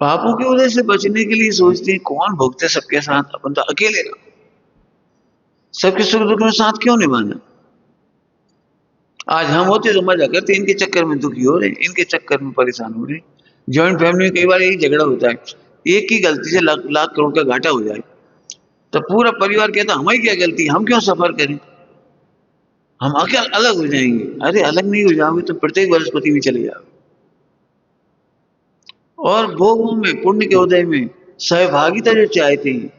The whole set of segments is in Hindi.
पापों के उदय से बचने के लिए सोचते हैं कौन भोगते सबके साथ, अपन तो अकेले रहो, सबके सुख दुख में साथ क्यों निभाना। आज हम होते तो मजा करते, इनके चक्कर में दुखी हो रहे हैं, इनके चक्कर में परेशान हो रहे हैं। जॉइंट फैमिली में कई बार यही झगड़ा होता है, एक की गलती से लाख लाख करोड़ का घाटा हो जाए तो पूरा परिवार कहता हमारी क्या गलती, हम क्यों सफर करें, हम अकेले अलग हो जाएंगे। अरे अलग नहीं हो जाओगे तो प्रत्येक वनस्पति में चले जाओगे। और भोगों में, पुण्य के उदय में सहभागिता जो चाहते हैं,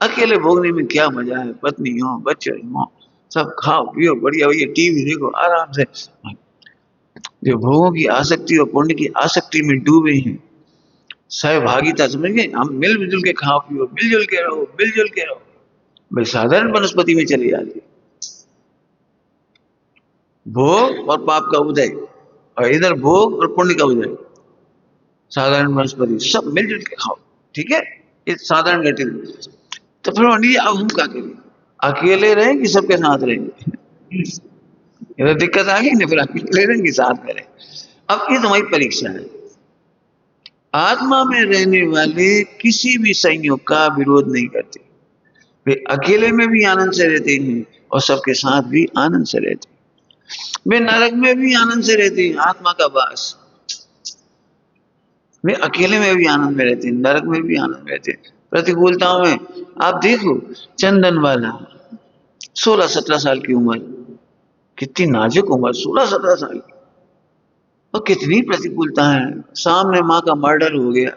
अकेले भोगने में क्या मजा है, पत्नी हो बच्चे हो सब खाओ पियो बढ़िया भैया टीवी देखो आराम से। जो भोगों की आसक्ति और पुण्य की आसक्ति में डूबे हैं, सहभागिता समझ गए, हम मिलजुल के खाओ पियो, मिलजुल के रहो, मिलजुल के रहो, भाई साधारण वनस्पति में चले जाते। भोग और पाप का उदय, और इधर भोग और पुण्य का उदय, साधारण वनस्पति सब मिलजुल के खाओ, ठीक है, ये साधारण गतिविधि। तो फिर अब हम क्या करें, अकेले रहें कि सबके साथ रहेंगे, इधर दिक्कत आ गई ना, फिर अकेले रहें कि साथ में रहें। अब ये तुम्हारी परीक्षा है। आत्मा में रहने वाले किसी भी संयोग का विरोध नहीं करते, वे अकेले में भी आनंद से रहते हैं और सबके साथ भी आनंद से रहते हैं। वे नरक में भी आनंद से रहते हैं, आत्मा का वास। वे अकेले में भी आनंद में रहते हैं, नरक में भी आनंद में रहते हैं। प्रतिकूलताओं में आप देखो, चंदन वाला 16-17 साल की उम्र, कितनी नाजुक उम्र, 16-17 साल की, और कितनी प्रतिकूलता है। सामने माँ का मर्डर हो गया,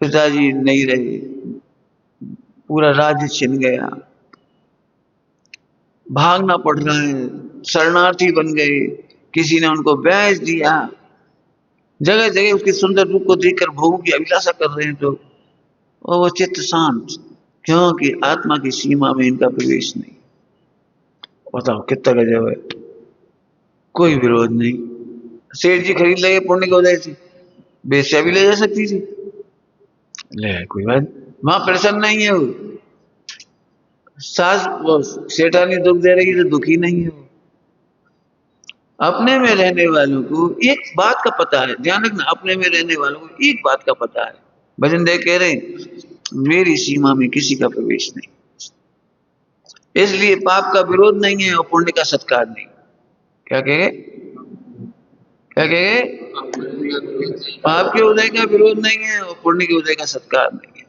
पिताजी नहीं रहे, पूरा राज्य छिन गया, भागना पड़ रहा है, शरणार्थी बन गए, किसी ने उनको बेच दिया, जगह जगह उसके सुंदर रूप को देखकर भोगों की अभिलाषा कर रहे हैं तो, और वो चित्त शांत, क्योंकि आत्मा की सीमा में इनका प्रवेश नहीं। बताओ कितना गजब है, कोई विरोध नहीं। सेठ जी खरीद ले पुण्य के उदय से, बेस्या भी ले जा सकती थी, ले कोई बात, वहां प्रसन्न नहीं है वो, सास सेठानी दुख दे रही तो दुखी नहीं है वो। अपने में रहने वालों को एक बात का पता है, ध्यान रखना, अपने में रहने वालों को एक बात का पता है, भजन देव कह रहे मेरी सीमा में किसी का प्रवेश नहीं, इसलिए पाप का विरोध नहीं है और पुण्य का सत्कार नहीं। क्या कहे, क्या कहे, पाप के उदय का विरोध नहीं है और पुण्य के उदय का सत्कार नहीं है।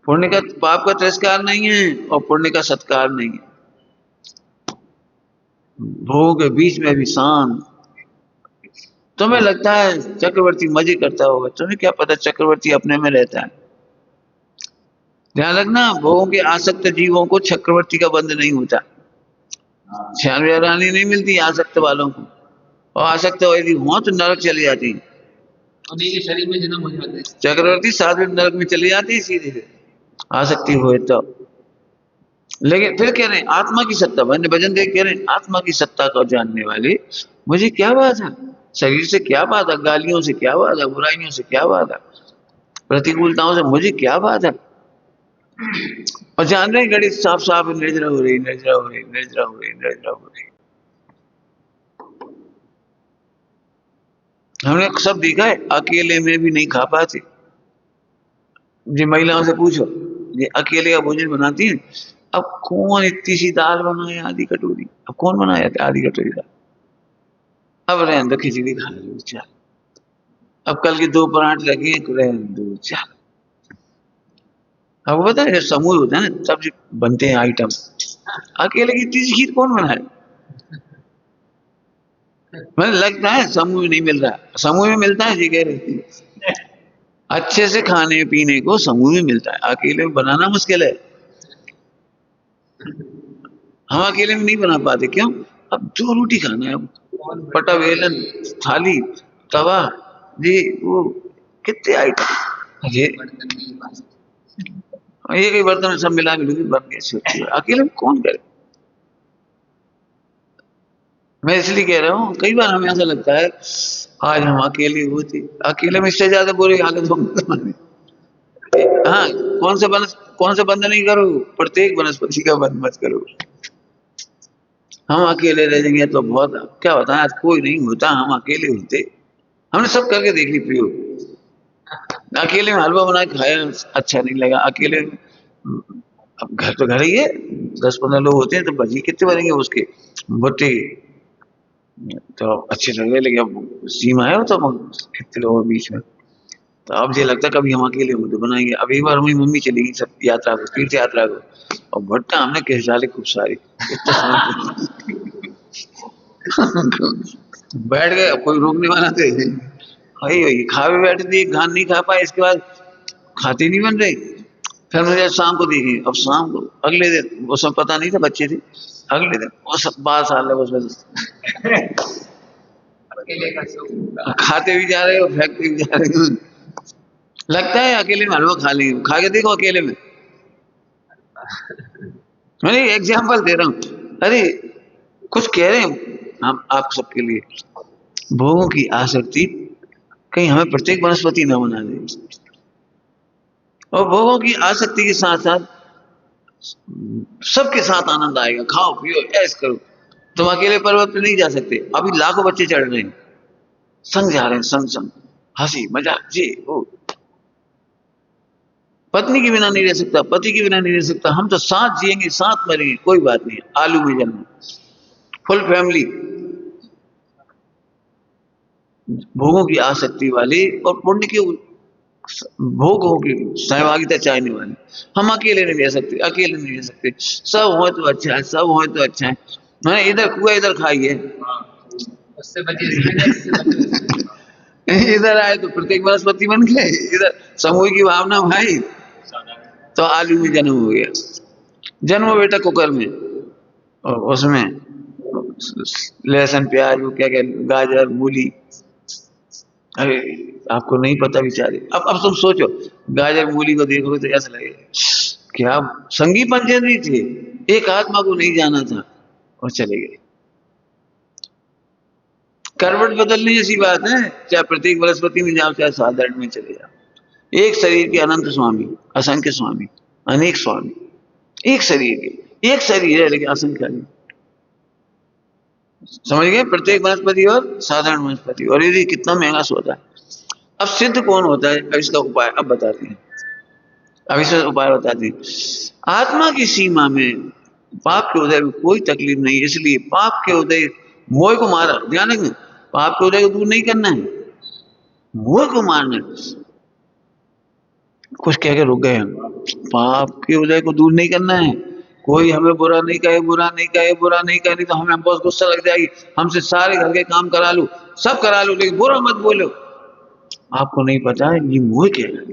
पुण्य का, पाप का तिरस्कार नहीं है और पुण्य का सत्कार नहीं है। भोग के बीच में भी शांत। तुम्हें लगता है चक्रवर्ती मजे करता होगा, तुम्हें क्या पता चक्रवर्ती अपने में रहता है। ध्यान रखना, भोगों के आसक्त जीवों को चक्रवर्ती का बंध नहीं होता, 96 रानी नहीं मिलती आसक्त वालों को, और आसक्त यदि हो तो नरक चली जाती, शरीर में जन्म हो जाता है, चक्रवर्ती साधु नरक में चली जाती है सीधे, आसक्ति हो तो। लेकिन फिर कह रहे हैं आत्मा की सत्ता, भजन देव कह रहे हैं आत्मा की सत्ता को जानने वाले, मुझे क्या बाधा, शरीर से क्या बाधा, गालियों से क्या बाधा, बुराइयों से क्या बाधा, प्रतिकूलताओं से मुझे क्या बाधा। और जान रहे घड़ी साफ साफ निर्जरा हो रही, निर्जरा हो रही, निर्जरा हो रही, निर्जरा हो रही। हमने सब देखा है, अकेले में भी नहीं खा पाते। जी महिलाओं से पूछो, ये अकेले का भोजन बनाती है, अब कौन इतनी सी दाल बनाए आधी कटोरी, अब कौन बनाया आधी कटोरी दाल, अब रहने दो खिचड़ी खा लो चल, अब कल के 2 पराठे रखे रहने दो चल। आपको पता है समूह होता है ना, सब बनते हैं आइटम, अकेले की इतनी सी खीर कौन बनाए। मुझे लगता है समूह में नहीं मिल रहा, समूह में मिलता है जी, कह रही अच्छे से खाने पीने को समूह में मिलता है, अकेले में बनाना मुश्किल है। हम अकेले में नहीं बना पाते, क्यों, अब जो रोटी खाना है, पटा बेलन थाली तवा जी, वो कितने आइटम, ये एक बर्तन में सब मिला मिलूंगी बन गए, अकेले में कौन करे। मैं इसलिए कह रहा हूँ, कई बार हमें ऐसा लगता है आज हम अकेले होते, अकेले में इससे ज्यादा बुरी हालत होगी। हाँ, कौन सा बंद नहीं करो, प्रत्येक वनस्पति का बंद मत करो। हम अकेले रह जाएंगे तो बहुत, क्या बताएं, आज कोई नहीं होता, हम अकेले होते, हमने सब करके देख ली प्रयोग, अकेले में हलवा बना के खाया, अच्छा नहीं लगा अकेले। अब घर तो घर ही है, 10-15 लोग होते हैं तो भजी कितने बनेंगे उसके, भुट्टे तो अच्छे लग रहे, लेकिन अब सीमा है तो हम कितने लोगों के बीच में, तो अब ये लगता है कभी हम अकेले हों तो बनाएंगे। अब एक बार हमारी मम्मी चली गई सब यात्रा को, तीर्थ यात्रा को, और भुट्टा हमने घिस डाले खूब सारे, बैठ गए, अब कोई रोकने वाला थे वही वही खा भी बैठे थे, एक घान नहीं खा पाए, इसके बाद खाते नहीं बन रहे। फिर मुझे शाम को देखी, अब शाम को अगले दिन, वो सब पता नहीं था, बच्चे थे, अगले दिन वो सब 12 साल है उस वजह से खाते भी जा रहे हो, फेंकते भी जा रहे हो। लगता है अकेले में हलवा खा लेंगे, खा के देखो अकेले में। मैं एग्जाम्पल दे रहा हूँ, अरे कुछ कह रहे हैं हम आप सबके लिए, भोगों की आसक्ति कहीं हमें प्रत्येक वनस्पति न बना दे, और भोगों की आसक्ति के साथ साथ सबके साथ आनंद आएगा, खाओ पियो ऐश करो। तुम अकेले पर्वत पे नहीं जा सकते, अभी लाखों बच्चे चढ़ रहे हैं, संग जा रहे हैं, संग संग हंसी मजाक जी वो। पत्नी के बिना नहीं रह सकता, पति के बिना नहीं रह सकता, हम तो साथ जिएंगे साथ मरेंगे, कोई बात नहीं, आलू में जन्म, फुल फैमिली। भोगों की आसक्ति वाले और पुण्य के भोगों की सहभागिता चाहने वाले, हम अकेले नहीं रह सकते, अकेले नहीं रह सकते, सब हो तो अच्छा है, सब हो तो अच्छा है। मैंने इधर कुआ इधर खाइए, उससे बचिए, इधर आए तो प्रत्येक वनस्पति बन गए, इधर समूह की भावना भाई, तो आलू में जन्म हो गया, जन्म बेटा कुकर में, और उसमें लहसुन प्याज वो क्या क्या गाजर मूली, अरे आपको नहीं पता बेचारे। अब तुम सोचो, गाजर मूली को देखोगे तो ऐसा लगेगा क्या संगी पंचेंद्री थे, एक आत्मा को नहीं जाना था और चले गए। करवट बदलने जैसी बात है, चाहे प्रत्येक वनस्पति में जाओ चाहे साधारण में चले जाओ, एक शरीर के अनंत स्वामी, असंख्य स्वामी, अनेक स्वामी, एक शरीर के, एक शरीर है लेकिन असंख्य नहीं। समझ गए, प्रत्येक वनस्पति और साधारण वनस्पति, और ये कितना महंगा सौदा है। अब सिद्ध कौन होता है, अब इसका उपाय अब बताते हैं, अब इसका उपाय बताते हैं। आत्मा की सीमा में पाप के उदय में कोई तकलीफ नहीं, इसलिए पाप के उदय मोह को मारा, ध्यान रखना, पाप के उदय को दूर नहीं करना है, मोह को मारना है। कुछ कह के रुक गए हम, पाप के उदय को दूर नहीं करना है, कोई हमें बुरा नहीं कहे, बुरा नहीं कहे, बुरा नहीं कहे, नहीं तो हमें बहुत गुस्सा लग जाएगी, हमसे सारे घर के काम करा लो, सब करा लो, लेकिन बुरा मत बोलो। आपको नहीं पता है ये मोह क्या है,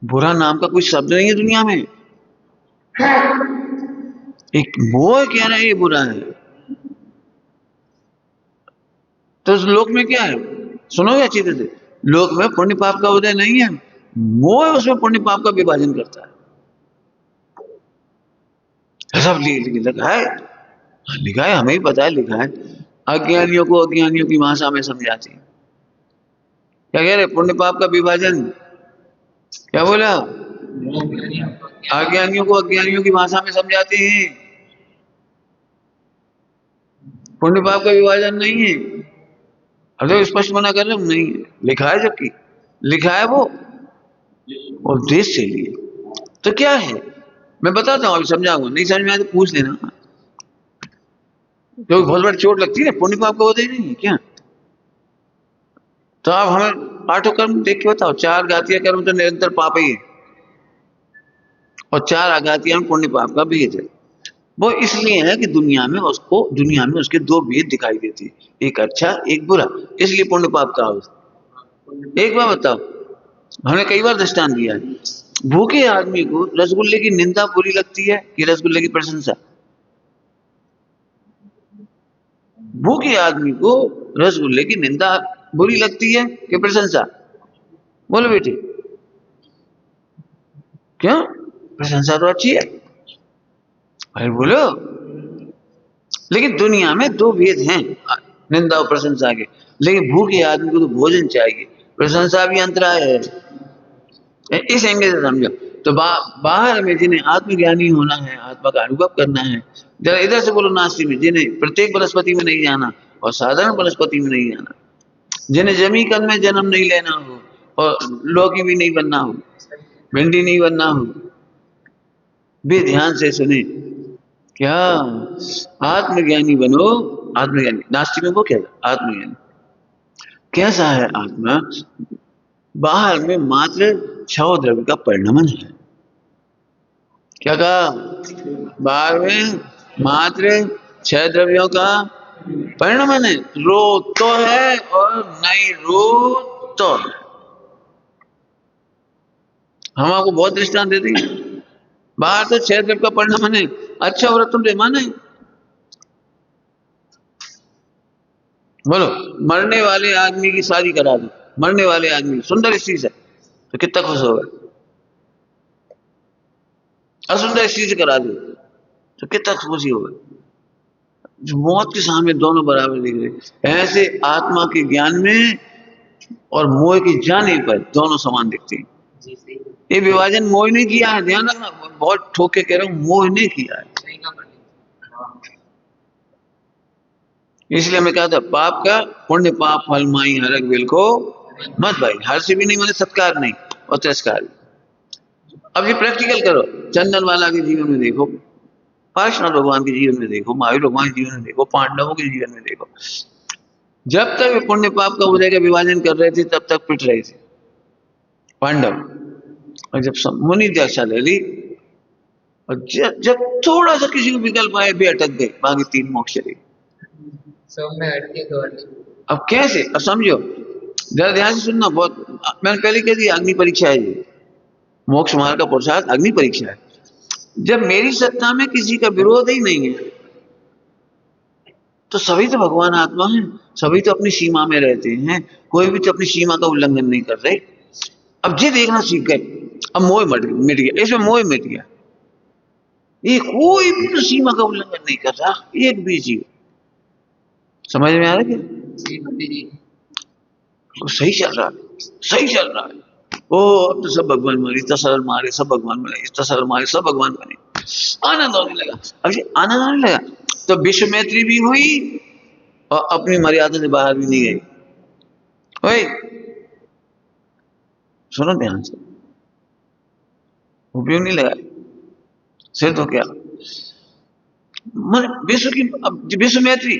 बुरा नाम का कोई शब्द नहीं है दुनिया में, एक मोह कह रहा है ये बुरा है। तो उस लोक में क्या है, सुनोगे अच्छी तरह से, लोक में पुण्य पाप का उदय नहीं है, मोह उसमें पुण्य पाप का विभाजन करता है। सब लिखा है, लिखा है, हमें ही पता है लिखा है, अज्ञानियों को अज्ञानियों की भाषा में समझाते हैं। क्या कह रहे, पुण्य पाप का विभाजन, क्या बोला, अज्ञानियों को अज्ञानियों की भाषा में समझाते हैं, पुण्य पाप का विभाजन नहीं है। अरे स्पष्ट मना कर रहे हम, नहीं है, लिखा है, जबकि लिखा है वो उद्देश्य से लिए। तो क्या है मैं बताता हूँ, अभी समझाऊंगा, नहीं समझ में आए तो पूछ लेना, क्योंकि बहुत बड़ी चोट लगती है ना, पुण्य पाप का होता ही नहीं है क्या। तो आप हमें आठों कर्म देख के बताओ, 4 घातीय कर्म तो निरंतर पाप ही है, और 4 आघातीय पुण्य पाप का भेद है। वो इसलिए है कि दुनिया में उसके 2 भेद दिखाई देते हैं, एक अच्छा एक बुरा, इसलिए पुण्य पाप का होता। एक बार बताओ, हमने कई बार दृष्टांत दिया है, भूखे आदमी को रसगुल्ले की निंदा बुरी लगती है कि रसगुल्ले की प्रशंसा, भूखे आदमी को रसगुल्ले की निंदा बुरी लगती है कि प्रशंसा, बोलो बेटे, क्यों, प्रशंसा तो अच्छी है, अरे बोलो। लेकिन दुनिया में 2 भेद हैं, निंदा और प्रशंसा के, लेकिन भूखे आदमी को तो भोजन चाहिए, प्रशंसा भी अंतराय है, इस एंगल से समझो। तो बाहर में जिन्हें आत्मज्ञानी होना है, आत्मा का अनुभव करना है, जरा इधर से बोलो नास्तिक में, जिन्हें प्रत्येक वनस्पति में नहीं जाना और साधारण वनस्पति में नहीं जाना, जिन्हें जमी कर्म में जन्म नहीं लेना हो, और लौकी भी नहीं बनना हो, भिंडी नहीं बनना हो, भी ध्यान से सुने। क्या आत्मज्ञानी बनो, आत्मज्ञानी नास्तिकों को क्या आत्मज्ञानी कैसा है आत्मा? बाहर में मात्र 6 द्रव्य का परिणमन है। क्या कहा? बाहर में मात्र 6 द्रव्यों का परिणमन है। रो तो है और नहीं रो तो है। हम आपको बहुत दृष्टांत देते हैं। बाहर तो 6 द्रव्य का परिणमन है। अच्छा व्रत तुम माने? बोलो, मरने वाले आदमी की शादी करा दो, मरने वाले आदमी सुंदर स्त्री से, तो कितना खुश होगा? असुंदर स्त्री से करा दो तो कितना खुशी होगा? जो मौत के सामने दोनों बराबर दिख रहे। ऐसे आत्मा के ज्ञान में और मोह के जाने पर दोनों समान दिखते हैं। ये विभाजन मोह ने किया है, ध्यान रखना, बहुत ठोक के कह रहा हूं, मोह ने किया है। इसलिए मैं कहा था पाप का पुण्य पाप फल माई हरक बिल को मत भाई। हर्ष भी नहीं, मैंने सत्कार नहीं और तिरस्कार भी। अब ये प्रैक्टिकल करो, चंदन वाला के जीवन में देखो, पार्श्वनाथ भगवान के जीवन में देखो, महावीर भगवान के जीवन में देखो, पांडवों के जीवन में देखो। जब तक वे पुण्य पाप का उदय का विभाजन कर रहे थे तब तक पिट रहे थे पांडव। और जब मुनि दीक्षा ले ली और जब थोड़ा सा किसी को विकल्प आए भी अटक गए, बाकी 3 मोक्ष चले। अब कैसे? अब समझो, जरा ध्यान से सुनना। बहुत मैंने पहले कह दिया, अग्नि परीक्षा है ये, मोक्ष मार्ग का पुरुषार्थ अग्नि परीक्षा है। जब मेरी सत्ता में किसी का विरोध ही नहीं है तो सभी तो भगवान आत्मा है, सभी तो अपनी सीमा में रहते हैं, कोई भी तो अपनी सीमा का उल्लंघन नहीं कर रहे। अब ये देखना सीख गए, अब मोह मिट गया, इसमें मोह मिट गया। ये कोई भी तो सीमा का उल्लंघन नहीं कर रहा, एक भी जीव। समझ में आ रहा है? तो सही चल रहा है, सही चल रहा है। ओ अब तो सब भगवान मारे, इतना सरल मारे, सब भगवान बने, इतना सरल मारे, सब भगवान बने। आनंद होने लगा। अब ये आनंद आने लगा तो विश्व मैत्री भी हुई और अपनी मर्यादा से बाहर भी नहीं गई। ओए सुनो ध्यान से, उपयोग नहीं लगा सिर तो क्या मन विश्व की। अब विश्व मैत्री,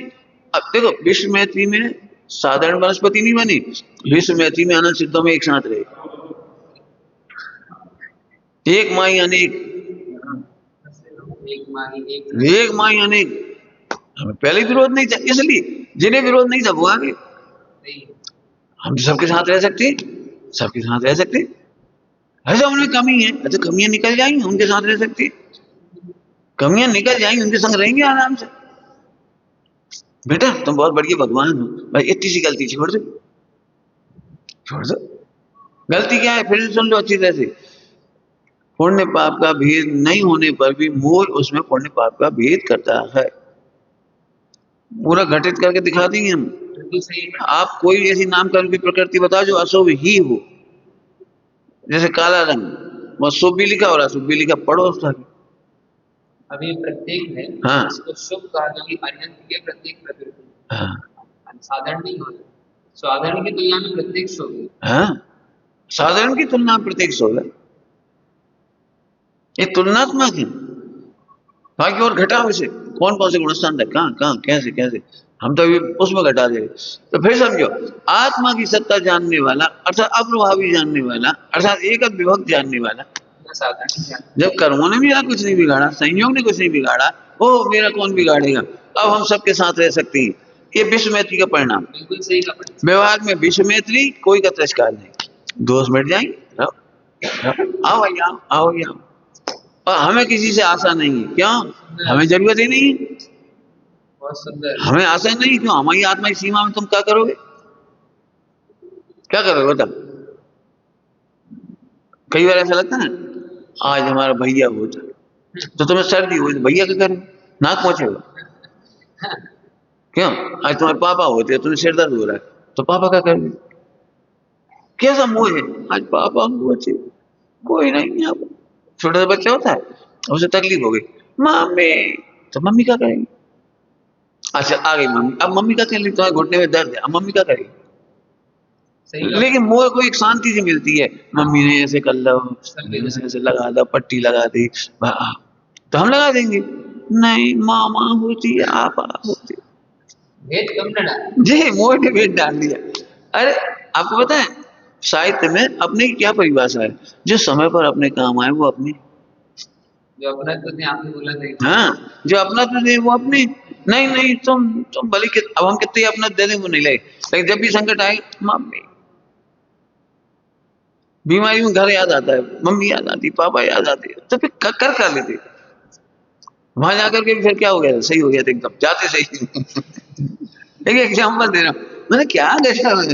अब देखो विश्व मैत्री में साधारण वनस्पति नहीं बनी, विश्व मैत्री में अनंत सिद्धों में एक साथ रहे, एक माई अनेक, एक माई अनेक। हमें पहले विरोध नहीं था, इसलिए जिन्हें विरोध नहीं था वो आगे। हम सबके साथ रह सकते, सबके साथ रह सकते। ऐसा उनमें कमी है, अच्छा कमियां निकल जाएंगी, उनके साथ रह सकते, कमियां निकल जाएंगी, उनके संग रहेंगे आराम से। बेटा तुम बहुत बढ़िया भगवान हो भाई, इतनी सी गलती छोड़ दो, छोड़ दो। गलती क्या है फिर सुन लो अच्छी तरह से। पुण्य पाप का भेद नहीं होने पर भी मोह उसमें पुण्य पाप का भेद करता है। पूरा घटित करके दिखा देंगे हम। आप कोई ऐसी नामकरण की प्रकृति बताओ जो अशुभ ही हो, जैसे काला रंग, वो शुभ भी लिखा और अशुभ भी लिखा, पढ़ो उसका। अभी प्रत्येक है, हाँ, इसको शुभ कहा कि अनंत के प्रत्येक प्रकृति, हाँ, साधारण नहीं होता, साधारण की तुलना में प्रत्येक शुभ है। हाँ, साधारण की तुलना में प्रत्येक शुभ है, ये तुलनात्मक है। बाकी और घटाओ इसे, कौन कौन से गुणस्थान है, कहाँ कहाँ कैसे कैसे, हम तो अभी उसमें घटा दे। तो फिर समझो, आत्मा की सत्ता जानने वाला अर्थात अप्रभावी जानने वाला अर्थात एक विभक्त जानने वाला, जब कर्मों ने भी यार कुछ नहीं बिगाड़ा, संयोग ने कुछ नहीं बिगाड़ा, ओ मेरा कौन बिगाड़ेगा, अब हम सबके साथ रह सकते हैं। ये विश्व मैत्री का परिणाम। बिल्कुल सही का परिणाम। व्यवहार में विश्व मैत्री, कोई का तिरस्कार नहीं, दोष मिट जाएंगे। आओ भाई आओ, आओ आओ। और हमें किसी से आशा नहीं है, क्यों? हमें जरूरत ही नहीं है, बहुत सुंदर। हमें आशा नहीं, क्यों? हमारी आत्मा की सीमा में तुम क्या करोगे, क्या करोगे बताओ? कई बार ऐसा लगता है आज हमारा भैया होता तो तुम्हें सर्दी हो, भैया क्या करे, नाक पहुंचेगा। क्यों? आज तुम्हारे पापा होते, तुम्हें सिर दर्द हो रहा है तो पापा क्या करेंगे? कैसा मोह है, आज पापा होते कोई नहीं है। छोटा सा बच्चा होता है, उसे तकलीफ हो गई, मम्मी, तो मम्मी क्या करेगी? अच्छा आ गई मम्मी, अब मम्मी क्या करेगी? तुम्हारे घुटने में दर्द है, अब मम्मी क्या करेगी? सही कहा। लेकिन मोह को एक शांति से मिलती है, मम्मी ने ऐसे कर लो, सभी ऐसे ऐसे लगा दो, पट्टी लगा दी, तो हम लगा देंगे। नहीं, मामा होती, आपा होती। भेद कम न डाल। जी, मोह ने भेद डाल दिया। अरे, आपको पता है साहित्य में अपने की क्या परिभाषा है? जो समय पर अपने काम आए वो अपनी। जो अपना तो ने आपने बोला था। हाँ, जो अपना तो दे वो अपनी। नहीं नहीं, तुम भले के अब हम कितने अपना दे दें वो नहीं लगे, लेकिन जब भी संकट आए, मम्मी। बीमारी में घर याद आता है, मम्मी याद आती, पापा याद आते, तो फिर कर लेते। वहां जाकर के फिर क्या हो गया, सही हो गया था एकदम, जाते सही। एक एग्जाम्पल दे रहा हूँ, मैंने क्या देखा मैंने।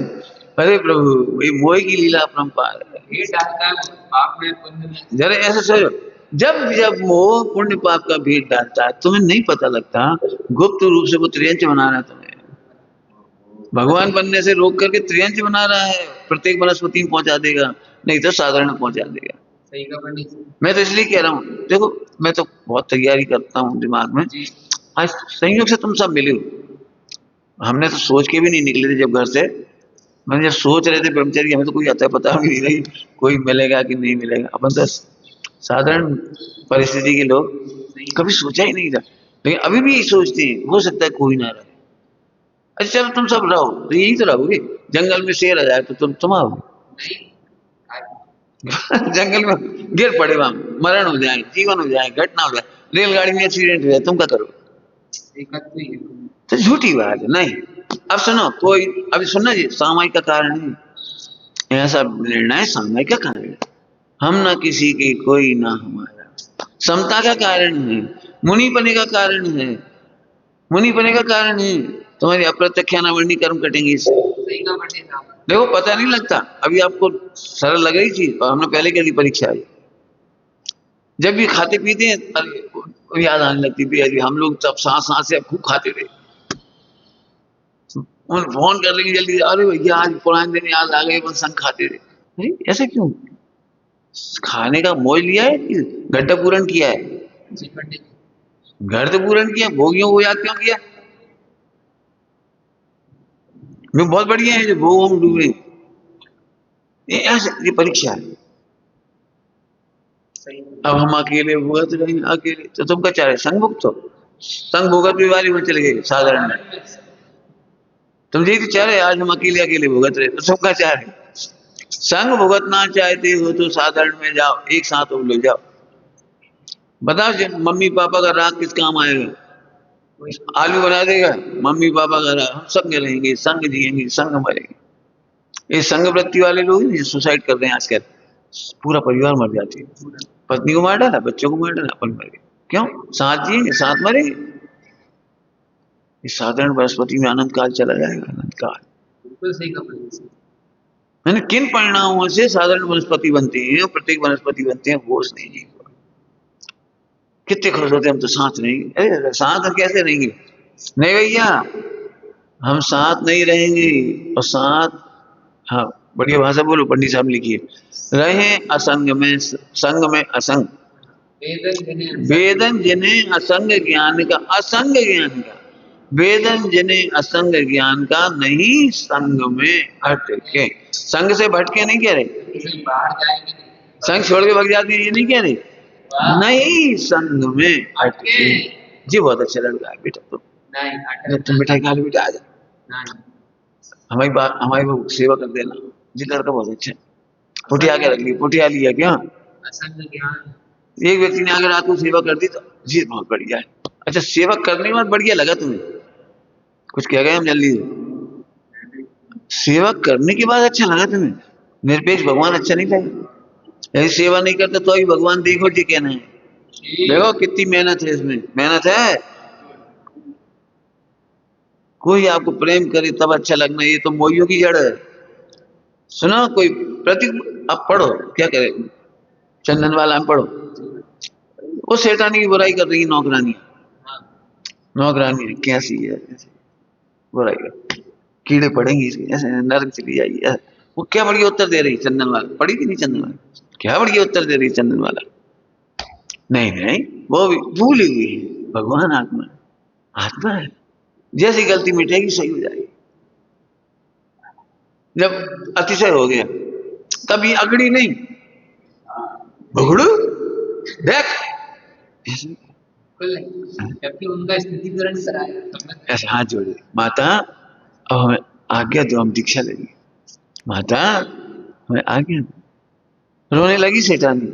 अरे प्रभु, ये मोह की लीला अपरंपार है। भेद डालता है वो, पाप में पुण्य में। जरा ऐसे सोचो, जब जब मोह पुण्य पाप का भेद डालता है, तुम्हें नहीं पता लगता, गुप्त रूप से वो त्रियंच बना रहा है तुम्हें। भगवान बनने से रोक करके त्रियंच बना रहा है, प्रत्येक वनस्पति में पहुंचा देगा, नहीं तो साधारण में पहुंचा देगा। सही कहा पंडित जी। मैं तो इसलिए कह रहा हूँ, देखो मैं तो बहुत तैयारी करता हूँ दिमाग में। जी। आज संयोग से तुम सब मिले हो, हमने तो सोच के भी नहीं निकले थे जब घर से। मैंने जब सोच रहे थे ब्रह्मचर्य, हमें तो कोई आता पता भी नहीं रही कोई मिलेगा कि नहीं मिलेगा, अपन तो साधारण परिस्थिति के लोग, कभी सोचा ही नहीं था। लेकिन अभी भी यही सोचते हैं, हो सकता है कोई ना रहे। अच्छा चलो तुम सब रहो, तो यही तो रहोगे। जंगल में शेर आ जाए तो तुम आओगे? नहीं। जंगल में गिर पड़े, वहां मरण हो जाए, जीवन हो जाए, घटना हो जाए, रेलगाड़ी में एक्सीडेंट हो जाए, तुम क्या करोगे? दिक्कत तो ये है। तो झूठी बात है। नहीं, अब सुनो, कोई अभी सुनना जी, सामायिक का कारण है, ऐसा निर्णय सामायिक का कारण है। हम ना किसी के, कोई ना हमारा, समता का कारण है, मुनि बने का कारण है, मुनि बने का कारण है। तुम्हारी अप्रत्यक्षानावरणी कर्म कटेंगे इससे। सही कहा पंडित साहब। देखो पता नहीं लगता, अभी आपको सरल लग रही चीज, और हमने पहले करी परीक्षा है। जब भी खाते पीते हैं, अरे याद आने लगती है, अरे हम लोग तब सांस सांस से खूब खाते थे। उन फोन कर लेंगे जल्दी, अरे भैया आज पुराने दिन याद आ गए, अपन संग खाते थे। अरे ऐसे क्यों? खाने का मोल लिया है कि गड्ढा पूरण किया है? जी पंडित। घर तो पूरण किया, भोगियों को याद क्यों किया? वे बहुत बढ़िया है जो भोगों में डूबे। ये ऐसे, ये परीक्षा है। सही। अब हम अकेले भुगत रहे हैं, अकेले, तो तुम क्या चाह रहे, संग भुगतो? संग भुगत भी वाली में चले गए साधारण में। तुम यही तो चाह रहे, आज हम अकेले अकेले भुगत रहे, तो तुम क्या चाह रहे? संग भुगतना चाहते हो तो साधारण में जाओ, एक साथ हो जाओ। बताओ जब मम्मी पापा का राग किस काम आएगा? आलू बना देगा मम्मी पापा का राग, हम संग रहेंगे, संग जिएंगे, संग मरेंगे। ये संग वृत्ति वाले लोग नहीं, सुसाइड कर रहे हैं आजकल, पूरा परिवार मर जाती है। पत्नी को मार डाला, बच्चों को मार डाला, अपन मर गए। क्यों? साथ जिएंगे, साथ मरेंगे। इस साधारण वनस्पति में अनंत काल चला जाएगा, अनंत काल। बिल्कुल सही कहा पंडित जी। मैंने किन परिणामों से साधारण वनस्पति बनते हैं और प्रत्येक वनस्पति बनते हैं, होश नहीं जी। कितने खुश होते हैं हम तो साथ रहेंगे, अरे साथ हम कैसे रहेंगे? नहीं भैया, हम साथ नहीं रहेंगे। और साथ, हाँ बढ़िया भाषा बोलो, पंडित साहब लिखिए, रहे असंग में, संग में असंग। वेदन जिन्हें असंग ज्ञान का, असंग ज्ञान का, वेदन जिन्हें असंग ज्ञान का, नहीं संग में अटके। संग से भटके नहीं कह रहे, बाहर जाएंगे नहीं। संग छोड़ के भग जाते हैं ये नहीं कह रहे, नहीं संग में अटके। जी बहुत अच्छा लग रहा है बेटा, तुम मिठाई खा लो बेटा, आ जा। हमारी बात, हमारी वो सेवा कर देना जी, लड़का बहुत अच्छा। पुटिया के रख ली, पुटिया लिया क्या? असंग ज्ञान। एक व्यक्ति ने अगर रात को सेवा कर दी तो जी बहुत बढ़िया है। अच्छा, सेवा करने के बाद बढ़िया लगा तुम्हें, कुछ कह गए हम जल्दी से? सेवा करने के बाद अच्छा लगा तुम्हें, निरपेक्ष भगवान अच्छा नहीं लगा? यदि सेवा नहीं करते तो अभी भगवान देखो जी कहना है। देखो कितनी मेहनत है इसमें, मेहनत है। कोई आपको प्रेम करे तब अच्छा लगना, ये तो मोहियों की जड़ है। सुनो कोई प्रतीक, अब पढ़ो, क्या करे, चंदन वाला में पढ़ो, वो शैतानी की बुराई कर रही है नौकरानी, नौकरानी कैसी है, बुराई कर, कीड़े पड़ेंगे इसके, ऐसे नरक चली जाएगी। वो क्या बढ़िया उत्तर दे रही चंदन वाला, पढ़ी थी नहीं चंदन वाला, क्या बढ़िया उत्तर दे रही चंदन वाला। नहीं नहीं, वो भी भूली हुई है, भगवान आत्मा, आत्मा है, जैसी गलती मिटेगी सही हो जाएगी। जब अतिशय हो गया तब ये अगड़ी नहीं, भगड़ू देख ऐसे बिल्कुल नहीं, जबकि उनका स्थितिकरण कराया। ऐसे हाथ जोड़े, माता अब हमें आज्ञा दो, हम दीक्षा लेंगे, माता हमें आज्ञा दो। रोने लगी शैतानी,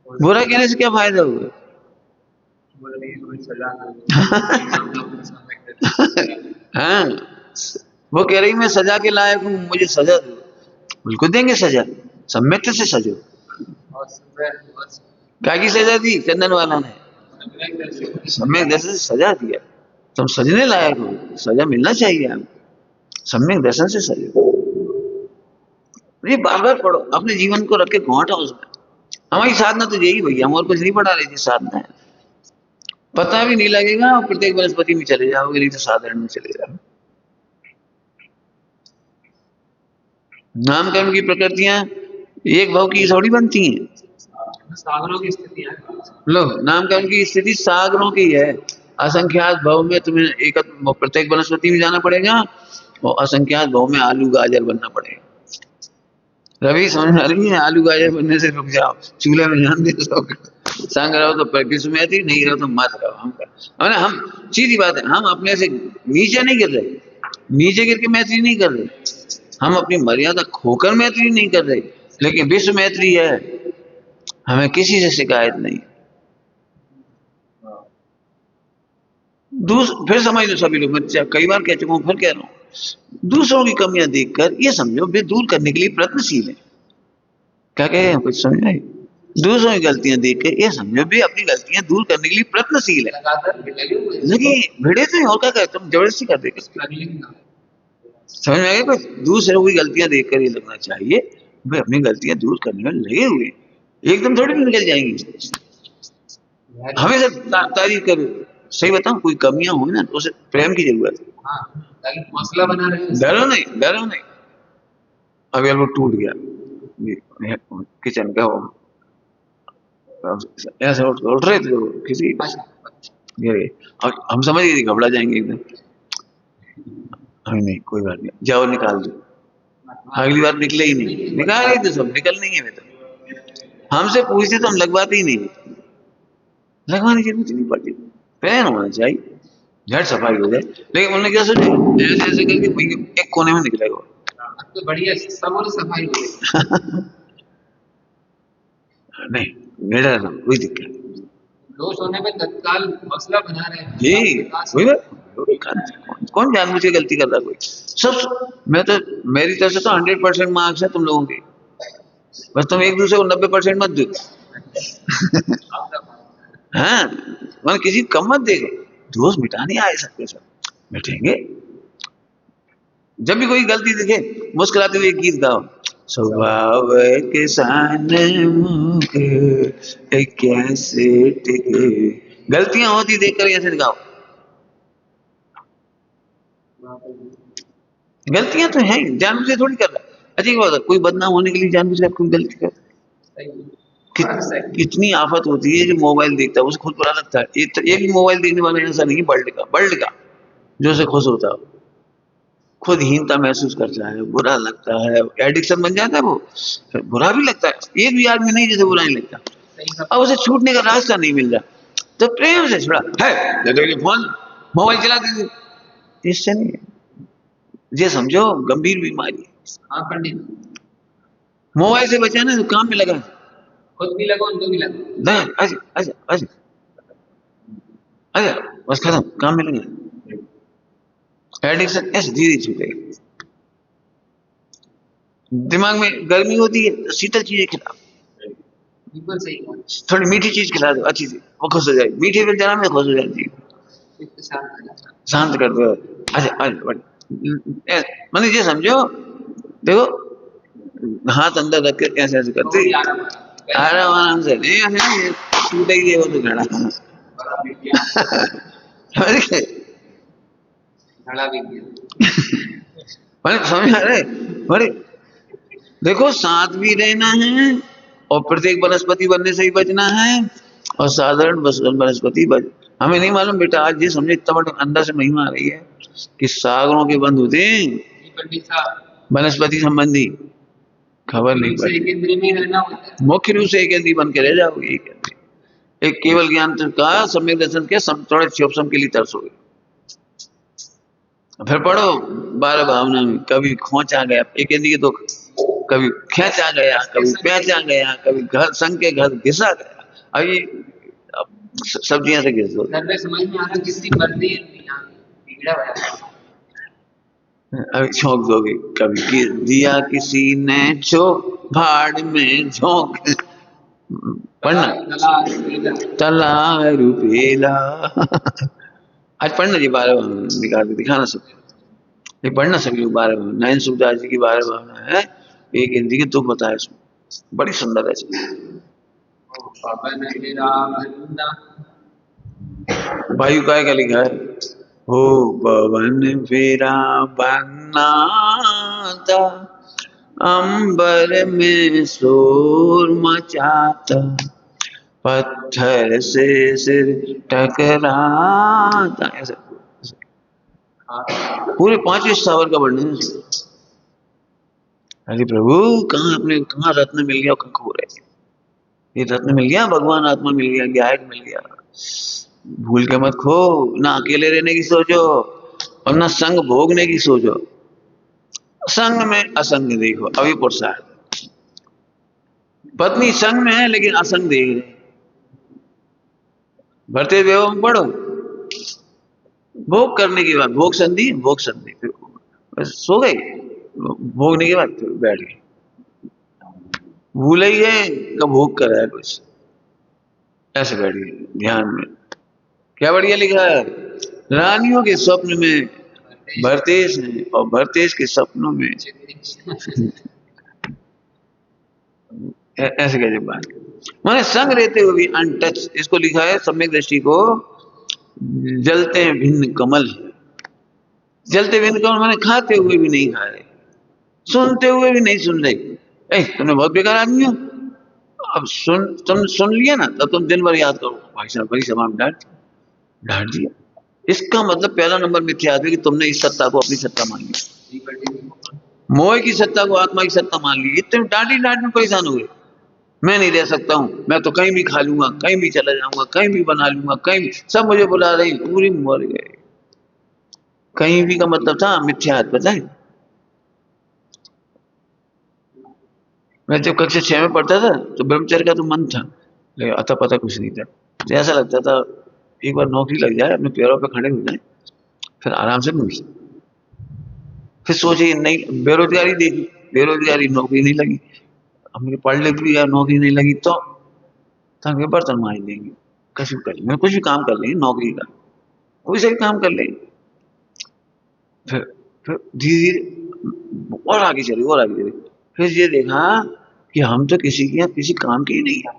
बुरा कहने से क्या फायदा हुआ? हाँ, वो कह रही मैं सजा के लायक हूँ, मुझे सजा दो। बिल्कुल देंगे सजा, सम्यक से सजो। क्या की सजा दी चंदन वाला ने? सम्यक दर्शन से सजा दिया। तुम सजने लायक हो, सजा मिलना चाहिए आपको, सम्यक दर्शन से सजो। ये बार बार पढ़ो, अपने जीवन को रख के घोंटा उसमें। हमारी साधना तो यही भैया, हम और कुछ नहीं पढ़ा रही थी, साधना है, पता भी नहीं लगेगा और प्रत्येक वनस्पति में चले जाओगे, नहीं तो साधारण में चले जाओगे। नामकर्म की प्रकृतियां एक भाव की थोड़ी बनती हैं, सागरों की स्थिति है। लो नामकर्म की स्थिति सागरों की है। असंख्यात भाव में तुम्हें एक प्रत्येक वनस्पति में जाना पड़ेगा और असंख्यात भाव में आलू गाजर बनना पड़ेगा। रवि समझ में आ रही है? आलू गाजर बनने से रुक जाओ, चूल्हे में ध्यान दे दो, संग रहो तो प्रैक्टिस में आती, नहीं रहो तो मत रहो। हम सीधी बात है, हम अपने से नीचे नहीं गिर रहे, नीचे गिर के मैत्री नहीं कर रहे, हम अपनी मर्यादा खोकर मैत्री नहीं कर रहे, लेकिन विश्व मैत्री है, हमें किसी से शिकायत नहीं। फिर समझ लो सभी लोग, मैं कई बार कह चुका हूं, फिर कह रहा हूं, दूसरों की कमियां देखकर ये समझो वे दूर करने के लिए प्रयत्नशील है। क्या कह रहे हैं, कुछ समझ नहीं? दूसरों की गलतियां देख के ये समझो भी अपनी गलतियां दूर करने के लिए प्रयत्नशील है। लेकिन भिड़े तो और क्या करते, तुम जबरदस्ती कर देगा। समझ में आ गया? कुछ दूसरों की गलतियां देखकर ये लगना चाहिए वे अपनी गलतियां दूर करने में लगे हुए, एकदम थोड़ी निकल जाएंगी। हमेशा तारीफ करो। सही बताऊं, कोई कमियां हो ना तो उसे प्रेम की जरूरत है। हाँ, ताकि हौसला बना रहे। डरो नहीं, डरो नहीं। अगर वो टूट गया किचन का, हो ऐसे उठ रहे थे किसी, अब हम समझ गए घबरा जाएंगे एकदम। नहीं कोई बात नहीं, जाओ निकाल दो, अगली बार निकले ही नहीं, निकाल ही तो सब निकल नहीं है। तो हमसे पूछते तो हम लगवाते ही नहीं, लगवाने की जरूरत नहीं पड़ती, प्रेम होना चाहिए, झट सफाई हो जाए। लेकिन उन्होंने क्या सोचा, ऐसे ऐसे करके एक कोने में निकलेगा, तो बढ़िया सब सफाई हो गई। नहीं मेरा कोई दिक्कत, दोष होने पे तत्काल हौसला बना रहे हैं जी, कोई बात कौन जानबूझ के गलती कर रहा है? कोई सब, मैं तो मेरी तरफ से तो 100% मार्क्स है तुम लोगों के, बस तुम एक दूसरे को 90% मत दो। हाँ, मैं किसी कम मत देगा, दोस्त मिटाने आए सबके सब मिटेंगे। जब भी कोई गलती दिखे मुस्कुराते हुए एक गीत गाओ, स्वभाव किसान कैसे टिके, गलतियां होती देखकर ऐसे गाओ। गलतियां तो हैं, जानबूझ के थोड़ी कर रहा। अच्छी बात है, कोई बदनाम होने के लिए जानबूझ के कोई गलती कर, कितनी आफत होती है जो मोबाइल देखता है उसे खुद बुरा लगता है। ये भी मोबाइल देखने वाला ऐसा नहीं, वर्ल्ड का जो से खुश होता है, खुद हीनता महसूस करता है, बुरा लगता है, एडिक्शन बन जाता है वो, फिर बुरा भी लगता है। एक भी आदमी नहीं जिसे बुरा नहीं लगता, अब उसे छूटने का रास्ता नहीं मिल रहा, तो प्रेम से छुड़ा है, फोन मोबाइल चला दीजिए, इससे नहीं है। ये समझो गंभीर बीमारी है। हाँ पंडित, मोबाइल से बचाना तो काम में लगा, खुद भी लगो उनको भी लगो। अच्छा अच्छा अच्छा अच्छा, बस खत्म, काम में लगा। एडिक्शन ऐसे धीरे छूटेगा। दिमाग में गर्मी होती है तो शीतल चीजें खिलाओ, बिल्कुल सही, थोड़ी मीठी चीज खिला दो अच्छी सी, वो खुश हो जाएगी, मीठे में जरा में खुश हो जाती है, शांत कर दो। अच्छा मैंने ये समझो, देखो हाथ अंदर रख के ऐसे ऐसे करते आराम से, नहीं टूटे ही वो तो घड़ा समझ आ रहे बड़े। देखो साथ भी रहना है और प्रत्येक वनस्पति बनने से ही बचना है, और साधारण वनस्पति बच। हमें नहीं मालूम बेटा, आज ये समझे इतना बड़ा अंदर से महिमा आ रही है कि सागरों के बंद होते हैं। पंडित साहब वनस्पति संबंधी खबर नहीं मुख्य रूप से पड़ी। एक इंद्रिय में रहना होता है। मुख्य रूप से एक इंद्रिय बन के रह जाओगे। एक केवल ज्ञान का सम्यक दर्शन के थोड़े क्षोभसम के लिए तरस हो गए। फिर पढ़ो 12 भावना में कभी खोच आ गया, एक इंद्रिय तो कभी खेच आ गया, कभी पैच आ गया, कभी घर संग के घर घिसा गया। अभी सब्जियां से घिस दो। घर में समझ में आ रहा किसी बंदी यहाँ बिगड़ा हुआ है। अभी झोंक दोगे, कभी दिया किसी ने चोक भाड़ में झोंक। पढ़ना तला रुपेला। आज पढ़ना जी 12 भावना निकाल के दिखाना सब। ये पढ़ना सभी लोग 12 भावना। नयन सुखदास जी की 12 भावना है। एक हिंदी की तो बताया इसमें, बड़ी सुंदर है। वायु काय का लिखा है, हो पवन फेरा बनाता, अंबर में शोर मचाता, पत्थर से सिर टकराता। ऐसा पूरे 5 स्थावर का वर्णन है। अरे प्रभु कहाँ रत्न मिल गया, कहाँ खो रहे। ये रत्न मिल गया, भगवान आत्मा मिल गया, ज्ञान मिल गया। भूल के मत खो, ना अकेले रहने की सोचो और ना संग भोगने की सोचो। संग में असंग देखो। अभी पुरुषार्थ, पत्नी संग में है लेकिन असंग देख रहे। भरते व्यव में पढ़ो, भोग करने के बाद भोग संधि, भोग संधि, फिर सो गए, भोगने के बाद फिर बैठ गए। भूल ही है कब भोग कर रहा है कुछ, ऐसे बैठ गए ध्यान में। क्या बढ़िया लिखा है, रानियों के स्वप्न में भरतेश है और भरतेश के सपनों में ऐसे कैसे बात। मैंने संग रहते हुए भी अनटच, इसको लिखा है सम्यक दृष्टि को, जलते हैं भिन्न कमल। जलते भिन्न कमल मैंने खाते हुए भी नहीं खा रहे, सुनते हुए भी नहीं सुन रहे। तुमने बहुत बेकार आदमी हो। अब तुम सुन लिया ना, तब तुम दिन भर याद करो, भाई साहब बड़ी सभा में डांट दिया। इसका मतलब पहला नंबर मिथ्या है कि तुमने इस सत्ता को अपनी सत्ता मान ली, मोह की सत्ता को आत्मा की सत्ता मान ली। इतने डांट में परेशान हुए। मैं नहीं रह सकता हूँ, मैं तो कहीं भी खा लूंगा, कहीं भी चला जाऊंगा, कहीं भी बना लूंगा, कहीं भी सब मुझे बुला रही, पूरी मर गए। कहीं भी का मतलब था मिथ्या, पता है। मैं जब कक्षा 6 में पढ़ता था तो ब्रह्मचर्य का तो मन था, लेकिन अता पता कुछ नहीं था। तो ऐसा लगता था एक बार नौकरी लग जाए, अपने पैरों पे खड़े हो जाए, फिर आराम से मिल। फिर सोचे नहीं, बेरोजगारी देखी, बेरोजगारी, नौकरी नहीं लगी। हमने पढ़ लिख लिया, नौकरी नहीं लगी तो बर्तन मांज लेंगे, कुछ भी कर लेंगे, कुछ भी काम कर लेंगे, नौकरी का कोई सा भी काम कर लेंगे। फिर धीरे धीरे और आगे चले, और आगे चले। फिर ये देखा कि हम तो किसी के यहाँ किसी काम के ही नहीं है।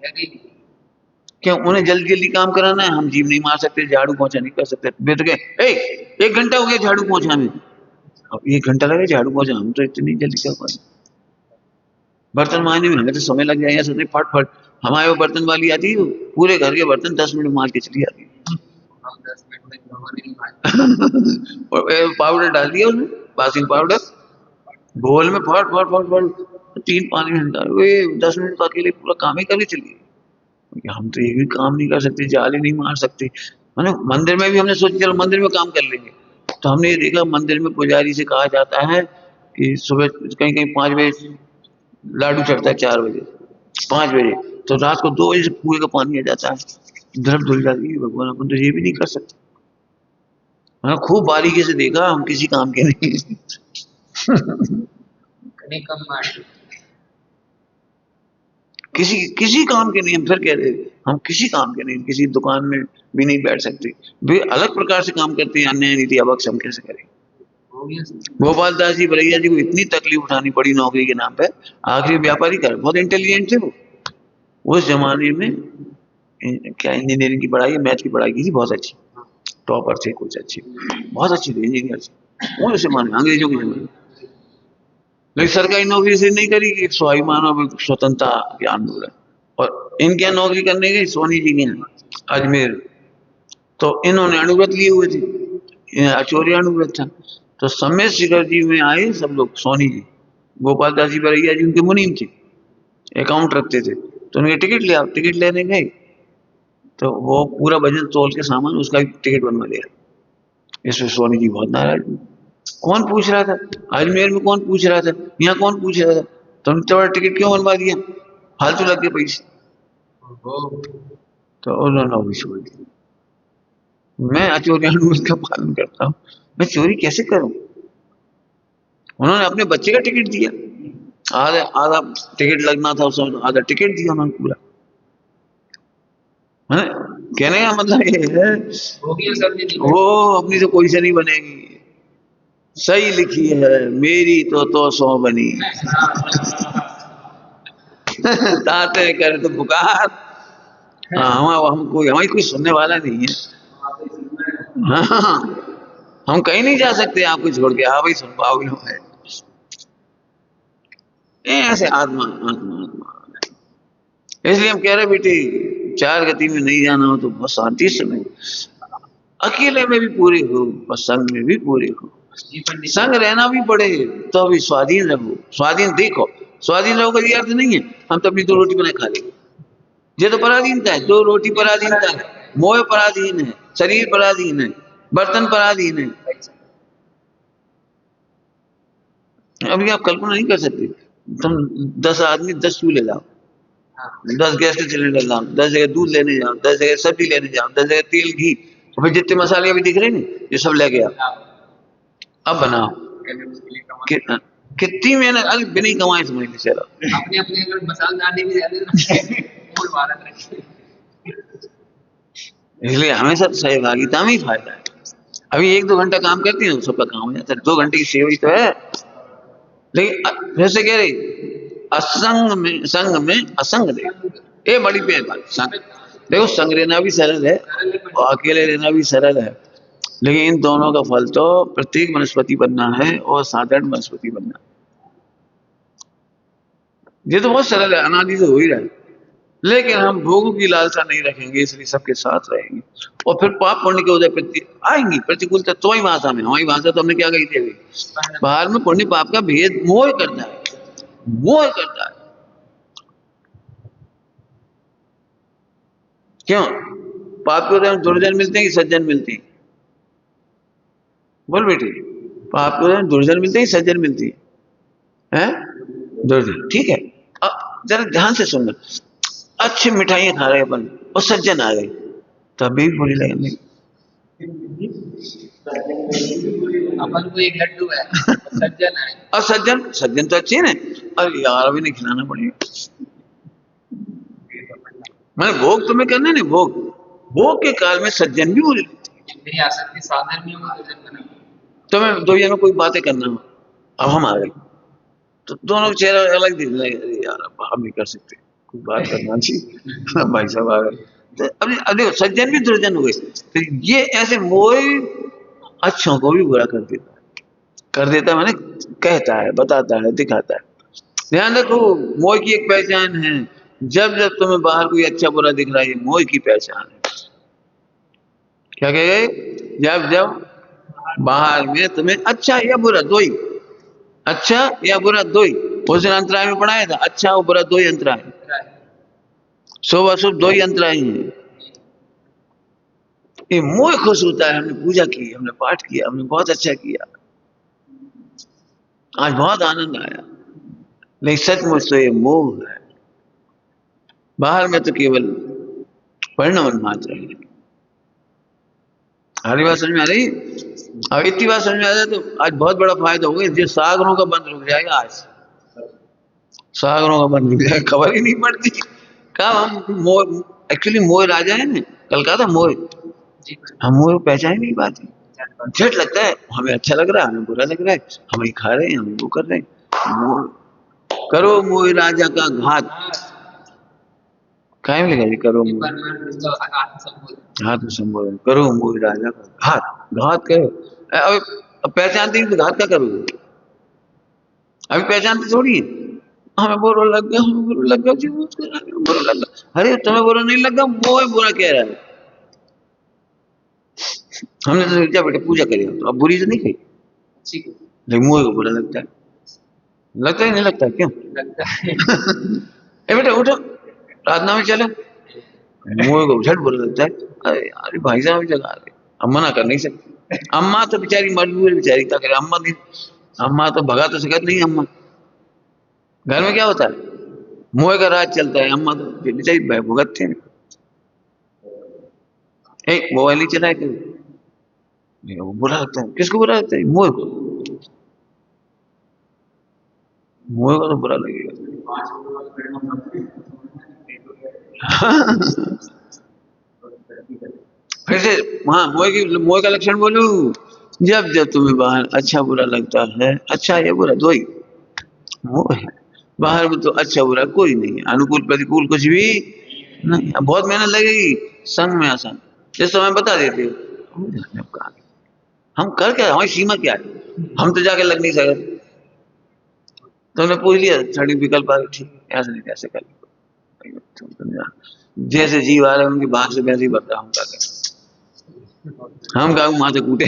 क्यों? उन्हें जल्दी जल्दी काम कराना है, हम जीव नहीं मार सकते, झाड़ू पोंछा नहीं कर सकते। बैठ गए, 1 घंटा हो गया झाड़ू पोंछा में, अब 1 घंटा लगे झाड़ू पोंछा, हम तो इतनी जल्दी कर पाए। बर्तन मांजने में हमें तो समय लग जाएगा, सोचते फट हमारे वो बर्तन वाली आती है, पूरे घर के बर्तन 10 मिनट मांज के चली आती है। और पाउडर डाल दिया उसमें, वॉशिंग पाउडर, बोल में फट 3-5 घंटा, 10 मिनट तो अकेले पूरा काम ही करके चलिए। हम तो एक भी काम नहीं कर सकते, जाले नहीं मार सकते। मैंने मंदिर में भी हमने सोचा चलो मंदिर में काम कर लेंगे, तो हमने ये देखा मंदिर में पुजारी से कहा जाता है कि सुबह कहीं 5 बजे लाडू चढ़ता है, 4 बजे 5 बजे, तो रात को 2 बजे से कुएं का पानी आ जाता है, धरप धुल जाती है। भगवान अपन तो ये भी नहीं कर सकते। मैंने खूब बारीकी से देखा, हम किसी काम के नहीं। किसी काम के नहीं। हम फिर कह रहे हम किसी काम के नहीं, किसी दुकान में भी नहीं बैठ सकते। वे अलग प्रकार से काम करते हैं, अन्याय नीति अवक्ष हम कैसे करें। गोपाल दास जी बलैया जी को इतनी तकलीफ उठानी पड़ी नौकरी के नाम पे, आखिरी व्यापारी कर, बहुत इंटेलिजेंट थे वो। उस जमाने में क्या इंजीनियरिंग की पढ़ाई, मैथ की पढ़ाई की थी, बहुत अच्छी, टॉपर थे, कुछ अच्छे, बहुत अच्छे थे इंजीनियर। वो जमाने अंग्रेजों के जमाने, लेकिन सरकारी नौकरी से नहीं करी कि स्वाभिमान और स्वतंत्रता के आंदोलन। और इनके यहाँ नौकरी करने गई सोनी जी के यहाँ अजमेर, तो इन्होंने अणुव्रत लिए हुए थे, आचौर्य अणुव्रत था। तो सम्यक शिखर जी में आए सब लोग, सोनी जी गोपाल दास जी बरैया जी उनके मुनीम थे, अकाउंट रखते थे, तो उनके टिकट लिया, टिकट लेने गए तो वो पूरा वजन तोल के सामान उसका टिकट बनवा लिया। इसमें स्वामी जी बहुत नाराज हुए। कौन पूछ रहा था, अजमेर में कौन पूछ रहा था, यहाँ कौन पूछ रहा था, तुमने इतना बड़ा टिकट क्यों बनवा दिया, फालतू लग गए पैसे। तो उन्होंने वो भी छोड़ दिया। मैं अचोरिया रूल का पालन करता हूँ, मैं चोरी कैसे करूं। उन्होंने अपने बच्चे का टिकट दिया, आधा आधा टिकट लगना था उसमें, आधा टिकट दिया उन्होंने पूरा। है कहने का मतलब ये है वो अपनी तो कोई से नहीं बनेगी, सही लिखी है मेरी तो सौ बनी। ताते करे तो पुकार। हाँ, हमारी कोई सुनने वाला नहीं है। हाँ, हम कहीं नहीं जा सकते आपको छोड़ के, हाँ भाई सुन पाओगे हमें। ऐसे आत्मा आत्मा आत्मा, इसलिए हम कह रहे बेटी, चार गति में नहीं जाना हो तो बहुत शांति से नहीं, अकेले में भी पूरे हो और संग में भी पूरे हो। संग रहना भी पड़े तो अभी स्वाधीन रहो, स्वाधीन देखो, स्वाधीन रहोगे ये अर्थ नहीं है हम तो अपनी दो रोटी बना खा लेंगे, ये तो पराधीनता है, दो रोटी पराधीनता है, मोह पराधीन है, शरीर पराधीन है, बर्तन पराधीन है। अभी आप कल्पना नहीं कर सकते, तुम 10 आदमी 10 चूल्हे लाओ, 10 गैस के सिलेंडर लाओ, 10 जगह दूध लेने जाओ, 10 जगह सब्जी लेने जाओ, 10 जगह तेल घी, और फिर जितने मसाले अभी दिख रहे हैं ये सब लेके आओ, अब बनाओ। कितनी मेहनत, अरे बिना कमाए समझ ली चलो। अपने अपने अगर मसालेदार भी रहते ना इसलिए हमेशा सहभागिता में ही फायदा है। अभी 1-2 घंटा काम करती है सबका काम हो जाता है, 2 घंटे की सेवा ही तो है। लेकिन फिर से कह रही, असंग में संग में असंग दे, ये बड़ी प्यारी बात। संग देखो, संग रहना भी सरल है और अकेले रहना भी सरल है, लेकिन इन दोनों का फल तो प्रत्येक वनस्पति बनना है और साधारण वनस्पति बनना है। ये तो बहुत सरल है, अनादि से हो ही रहा है, लेकिन हम भोगों की लालसा नहीं रखेंगे, इसलिए सबके साथ रहेंगे और फिर पाप पुण्य के उदय प्रति आएंगी प्रतिकूलता। तुम्हारी भाषा में, हमारी भाषा तो हमने क्या कही थी अभी, बाहर में पुण्य पाप का भेद मोह करता है, मोह करता है। क्यों? पाप के उदय में दुर्जन मिलते हैं कि सज्जन मिलते हैं? बोल बेटी, पाप के उदय में दुर्जन मिलते हैं कि सज्जन मिलती है? दुर्जन, ठीक है। अब जरा ध्यान से सुनना, अच्छी मिठाइयां खा रहे अपन और सज्जन आ गए तब भी बुरी लगेगी। अपन को एक लड्डू है सज्जन है, और सज्जन सज्जन तो अच्छे हैं, अरे यार अभी नहीं खिलाना पड़ेगा, मैंने भोग तुम्हें करना नहीं, भोग भोग के काल में सज्जन भी बुरे मेरी आसक्ति साधन में वो सज्जन बना। तुम्हें दो में कोई बातें करना हो, अब हम आ गए तो दोनों चेहरा अलग दिख रहे, अरे यार हम नहीं कर सकते, कोई बात करना चाहिए। भाई साहब आ गए तो अब देखो सज्जन भी दुर्जन हो गए, तो ये ऐसे मोह अच्छों को भी बुरा कर देता है, कर देता है, मैंने कहता है, बताता है, दिखाता है। ध्यान रखो, मोह की एक पहचान है, जब जब तुम्हें बाहर कोई अच्छा बुरा दिख रहा है, ये मोह की पहचान है। क्या कह गए? जब जब बाहर में तुम्हें अच्छा या बुरा दो ही, अच्छा या बुरा दो ही, उस दिन अंतराय में पढ़ाया था, अच्छा और बुरा दो ही अंतराय, शुभ अशुभ दो ही अंतराय हैं। ये मोह खुश होता है, हमने पूजा की, हमने पाठ किया, हमने बहुत अच्छा किया, आज बहुत आनंद आया, लेकिन सचमुच तो ये मोह है, बाहर में तो केवल परिणाम मात्र है। हरी बात समझ में आ रही? अब इतनी बात समझ में आ जाए तो आज बहुत बड़ा फायदा हो गया, जो सागरों का बंद रुक जाएगा, आज सागरों का बंद रुक जाएगा, खबर ही नहीं पड़ती कब हम मोह, एक्चुअली मोह राजा है ना, कल कहा था मोह, हम मोह पहचान ही नहीं पाते, झट लगता है, हमें अच्छा लग रहा है, हमें बुरा लग रहा है, हम ही खा रहे हैं, हम वो कर रहे हैं, मोह करो मोह राजा का घात, कायम लिखा जी, करो आत्म संबोधन, करो मोह राजा का घात, घात करो। अब पहचानते नहीं तो घात क्या करोगे? अभी पहचानते थोड़ी है, हमें बुरा लग गया, हमें बुरा लग गया जी, बुरा लग गया, अरे तुम्हें बुरा नहीं लग गया, वो बुरा कह रहा है। हमने तो सोचा बेटा पूजा करेगा तो अब बुरी तो नहीं कही, लेकिन मुझे को बुरा लगता है, लगता ही नहीं लगता क्यों? लगता है। ए बेटा उठो, प्रार्थना में चलो। मुंह को झट बुरा लगता है, अरे अरे भाई साहब जगा रहे, हम मना कर नहीं सकते। अम्मा तो बेचारी मजबूर है, बेचारी क्या करे, अम्मा नहीं, अम्मा तो भगा तो सकत नहीं। अम्मा घर में क्या होता है, मुंह का राज चलता है, अम्मा तो बेचारी भुगतते हैं। एक मोबाइल नहीं चलाए कभी, वो बुरा लगता है। किसको बुरा लगता है? मुंह को, मुंह को तो बुरा लगेगा। फिर से वहां मोह का लक्षण बोलू। जब जब तुम्हें बाहर अच्छा बुरा लगता है, अच्छा या बुरा दो ही मोह है। बाहर में तो अच्छा बुरा कोई नहीं है, अनुकूल प्रतिकूल कुछ भी नहीं। अब बहुत मेहनत लगेगी, संग में आसान, जिस समय बता देते हो हम जाने अब कहाँ। हम कर क्या, हमारी सीमा क्या है, हम तो जाके लग नहीं सकते। तो हमने पूछ लिया थर्ड विकल्प आ गया, ठीक है, ऐसे नहीं कैसे कर, जैसे जीव आ रहे हैं उनके भाग से वैसे ही बढ़ रहा, हम क्या करें, हम क्या माथे कूटे।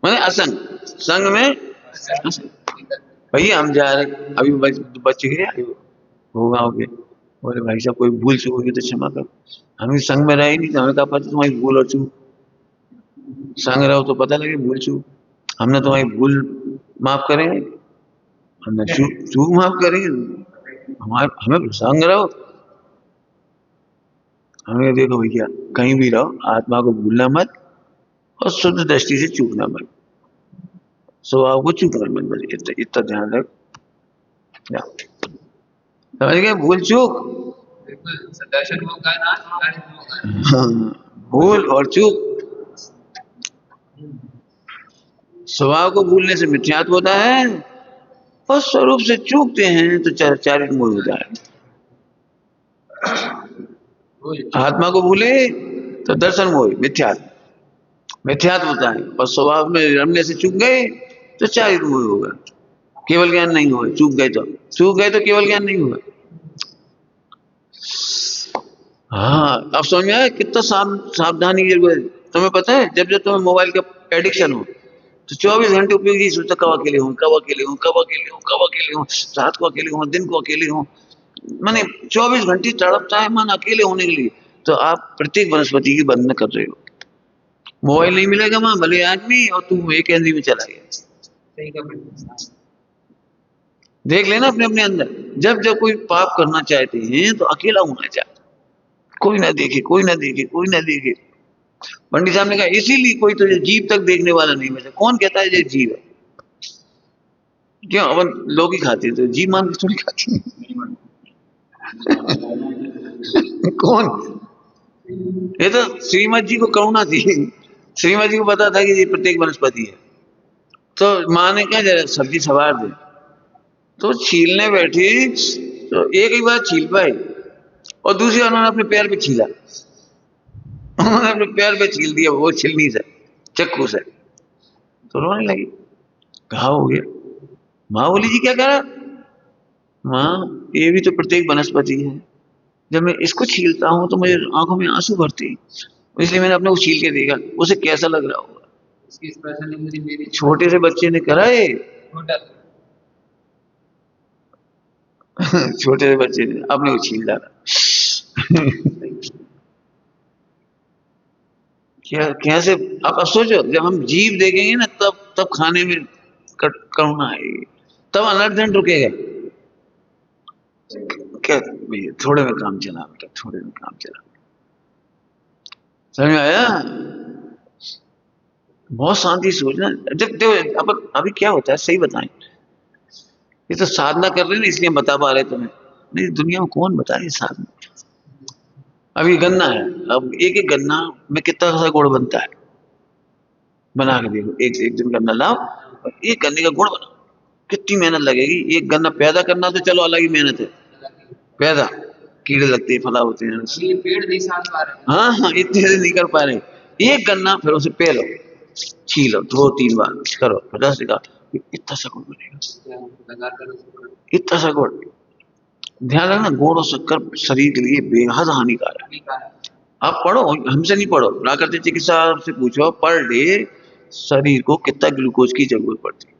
मैंने असंग, संग में असंग। भैया हम जा रहे, अभी बच गए, होगा हो गए, बोले भाई साहब कोई भूल चूक होगी तो क्षमा कर। हम इस संग में रहे ही नहीं, तो हमें कहा पता तुम्हारी भूल और चूक, संग रहो तो पता लगे भूल चूक। हमने तुम्हारी भूल माफ करेंगे, हमने चूक चूक माफ करेंगे, हमारे हमें संग रहो। हमें देखो भैया कहीं भी रहो, आत्मा को भूलना मत और शुद्ध दृष्टि से चूकना मत, स्वभाव को चूकना मत, बस इतना ध्यान रख। समझ गए, भूल चूक। बिल्कुल सदर्शन होगा ना, सदर्शन होगा। हाँ, भूल और चूक, स्वभाव को भूलने से मिथ्यात्व होता है, और स्वरूप से चूकते हैं तो चारित्र मोह होता है। आत्मा को भूले तो दर्शन मोह, मिथ्यात्व, मिथ्यात्व होता है, और स्वभाव में रमने से चूक गए तो चारित्र मोह होगा, केवल ज्ञान नहीं होगा। चूक गए तो केवल ज्ञान नहीं होगा। हाँ अब समझ में आया कितना सावधानी की जरूरत है। तुम्हें पता है जब जब तुम्हें मोबाइल का एडिक्शन हो तो 24 घंटे उपयोगी सोचता, कब अकेले हूँ, कब अकेले हूँ, कब अकेले हूँ, कब अकेले हूँ, रात को अकेले हूँ, दिन को अकेले हूँ। मैंने 24 घंटे तड़पता है मन अकेले होने के लिए। तो आप प्रत्येक वनस्पति की वंदना कर रहे हो। मोबाइल नहीं मिलेगा वहां भले आदमी, और तू एक केंद्री में चला गया। सही का देख लेना अपने अपने अंदर, जब जब कोई पाप करना चाहते हैं तो अकेला होना चाहते, कोई ना देखे, कोई ना देखे, कोई ना देखे। पंडित साहब ने कहा इसीलिए कोई तुझे जीव तक देखने वाला नहीं बचा। कौन कहता है ये जीव है? क्यों अपन लोग ही खाते हैं तो जीव मान के थोड़ी खाते हैं। कौन? ये तो श्रीमद जी को करुणा थी, श्रीमद जी को पता था कि ये प्रत्येक वनस्पति है। तो माँ ने क्या जरा सब्जी सवार दे, तो छीलने बैठी तो एक ही बार छील पाई, और दूसरी बार उन्होंने अपने पैर पे छीला। उन्होंने अपने पैर पे छील दिया, वो छिलनी से, चक्कू से, तो रोने लगी, घाव हो गया। माँ बोली जी क्या करा? माँ ये भी तो प्रत्येक वनस्पति है, जब मैं इसको छीलता हूँ तो मुझे आंखों में आंसू भरते हैं, इसलिए मैंने अपने को छील के देखा, उसे कैसा लग रहा होगा। इसकी स्पेशल मेरी छोटे से बच्चे ने करा है। छोटा छोटे से बच्चे ने अपने को छील डाला। क्या कैसे, आप सोचो जब हम जीव देखेंगे ना तब तब खाने में करुणा आएगी, तब अनर्धन रुकेगा। क्या भैया थोड़े में काम चला बेटा, थोड़े में काम चला, समझ में आया? बहुत शांति सोचना। जब देखो अब अभी क्या होता है सही बताएं, ये तो साधना कर रहे हैं ना इसलिए हम बता पा रहे तुम्हें, नहीं दुनिया में कौन बताए साधना। अभी गन्ना है, अब एक एक गन्ना में कितना सा गुड़ बनता है, बना के देखो, एक दिन गन्ना लाओ और एक गन्ने का गुड़ बनाओ, कितनी मेहनत लगेगी। एक गन्ना पैदा करना तो चलो अलग ही मेहनत है, पैदा कीड़े लगते हैं, फला होते हैं, ये पेड़ नहीं साथ पा रहे। हाँ हाँ इतने से नहीं कर पा रहे। एक गन्ना फिर उसे पेलो, छीलो, 2-3 बार करो, 50 का इतना सा गुड़ बनेगा, इतना सा गुड़। ध्यान रखना गुड़ और शक्कर शरीर के लिए बेहद हानिकारक है। आप पढ़ो, हमसे नहीं पढ़ो, प्राकृतिक चिकित्सा से पूछो पर डे शरीर को कितना ग्लूकोज की जरूरत पड़ती है,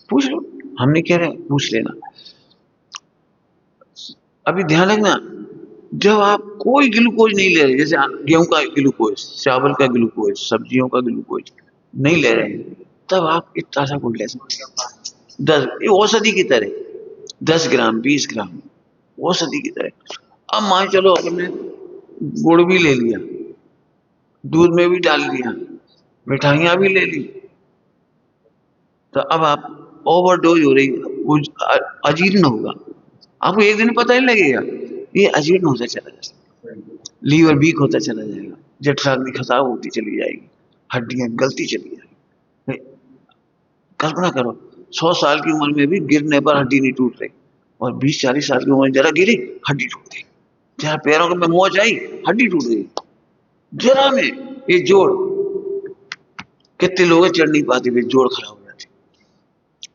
पूछ लो। हम नहीं कह रहे, पूछ लेना। अभी ध्यान रखना, जब आप कोई ग्लूकोज नहीं ले रहे, जैसे गेहूं का ग्लूकोज, चावल का ग्लूकोज, सब्जियों का ग्लूकोज नहीं ले रहे हैं, तब आप इतना सा गुड़ ले सकते हैं। 10, ये औषधि की तरह, 10 ग्राम 20 ग्राम औषधि की तरह। अब मान चलो आपने गुड़ भी ले लिया, दूध में भी डाल दिया, मिठाइयां भी ले ली, तो अब आप ओवरडोज हो रही है, वो अजीर्ण होगा। आपको एक दिन पता ही लगेगा, ये अजीर्ण होता चला जाएगा, लीवर वीक होता चला जाएगा, जठराग्नि खराब होती चली जाएगी, हड्डियां गलती चली जाएगी। कल्पना करो, 100 साल की उम्र में भी गिरने पर हड्डी नहीं टूट रही, और 20-40 साल की उम्र में जरा गिरी हड्डी टूट गई, जरा पैरों में मोच आई हड्डी टूट गई, जरा में। ये जोड़, कितने लोग चढ़ नहीं पाते, वे जोड़ खराब हो जाते।